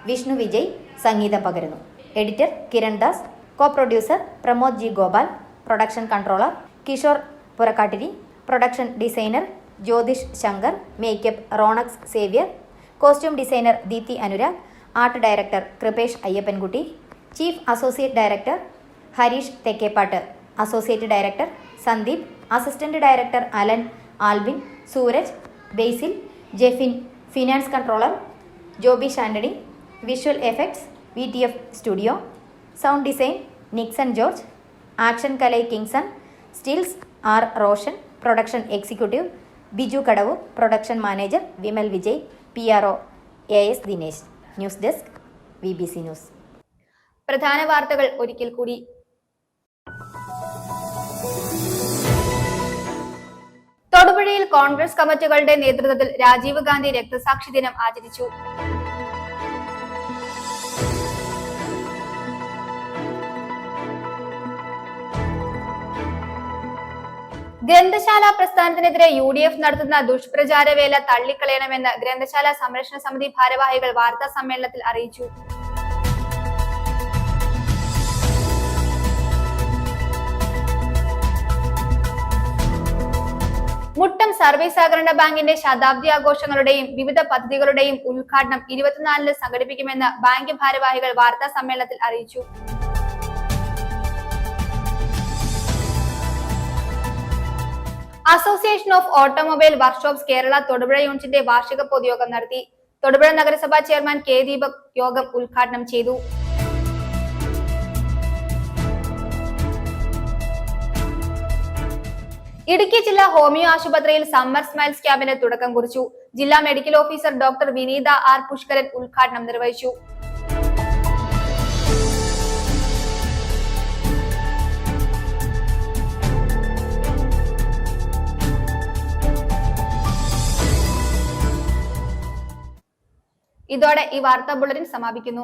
വിഷ്ണു വിജയ് സംഗീതം പകരുന്നു. Editor Kiran Das, co producer Pramod G Gopal, production controller Kishore Purakkattiri, production designer Jyothish Shankar, makeup Ronex Xavier, costume designer Deepthi Anurag, art director Kripesh Ayyappankutty, chief associate director Hareesh Thekkepattu, associate director Sandeep, assistant director Alan, Alvin, Sooraj, Basil, Jefin, finance controller Joby Shandani, visual effects VTF studio, sound design Nixon George, action Kalai Kingson, stills R Roshan, production executive Biju Kadavoor, production manager Vimal Vijay, PRO AS Dinesh. News desk BBC news.
പ്രധാന വാർത്തകൾ ഒരിക്കൽ കൂടി. തൊടുപുഴയിൽ കോൺഗ്രസ് കമ്മിറ്റികളുടെ നേതൃത്വത്തിൽ രാജീവ് ഗാന്ധി രക്തസാക്ഷി ദിനം ആചരിച്ചു. ഗ്രന്ഥശാല പ്രസ്ഥാനത്തിനെതിരെ UDF നടത്തുന്ന ദുഷ്പ്രചാരവേല തള്ളിക്കളയണമെന്ന് ഗ്രന്ഥശാല സംരക്ഷണ സമിതി ഭാരവാഹികൾ വാർത്താ സമ്മേളനത്തിൽ അറിയിച്ചു. മുട്ടം സർവീസ് സഹകരണ ബാങ്കിന്റെ ശതാബ്ദി ആഘോഷങ്ങളുടെയും വിവിധ പദ്ധതികളുടെയും ഉദ്ഘാടനം 24-ന് സംഘടിപ്പിക്കുമെന്ന് ബാങ്ക് ഭാരവാഹികൾ വാർത്താ സമ്മേളനത്തിൽ അറിയിച്ചു. Association of automobile workshops Kerala Thodupuzha യൂണിറ്റിന്റെ വാർഷിക പൊതുയോഗം നടത്തി. തൊടുപുഴ നഗരസഭാ ചെയർമാൻ K ദീപക് യോഗം ഉദ്ഘാടനം ചെയ്തു. ഇടുക്കി ജില്ലാ ഹോമിയോ ആശുപത്രിയിൽ സമ്മർ സ്മൈൽസ് ക്യാമ്പിന് തുടക്കം കുറിച്ചു. ജില്ലാ മെഡിക്കൽ ഓഫീസർ ഡോക്ടർ വിനീത R പുഷ്കരൻ ഉദ്ഘാടനം നിർവഹിച്ചു. ഇതോടെ ഈ വാർത്താ ബുള്ളറ്റിൻ സമാപിക്കുന്നു.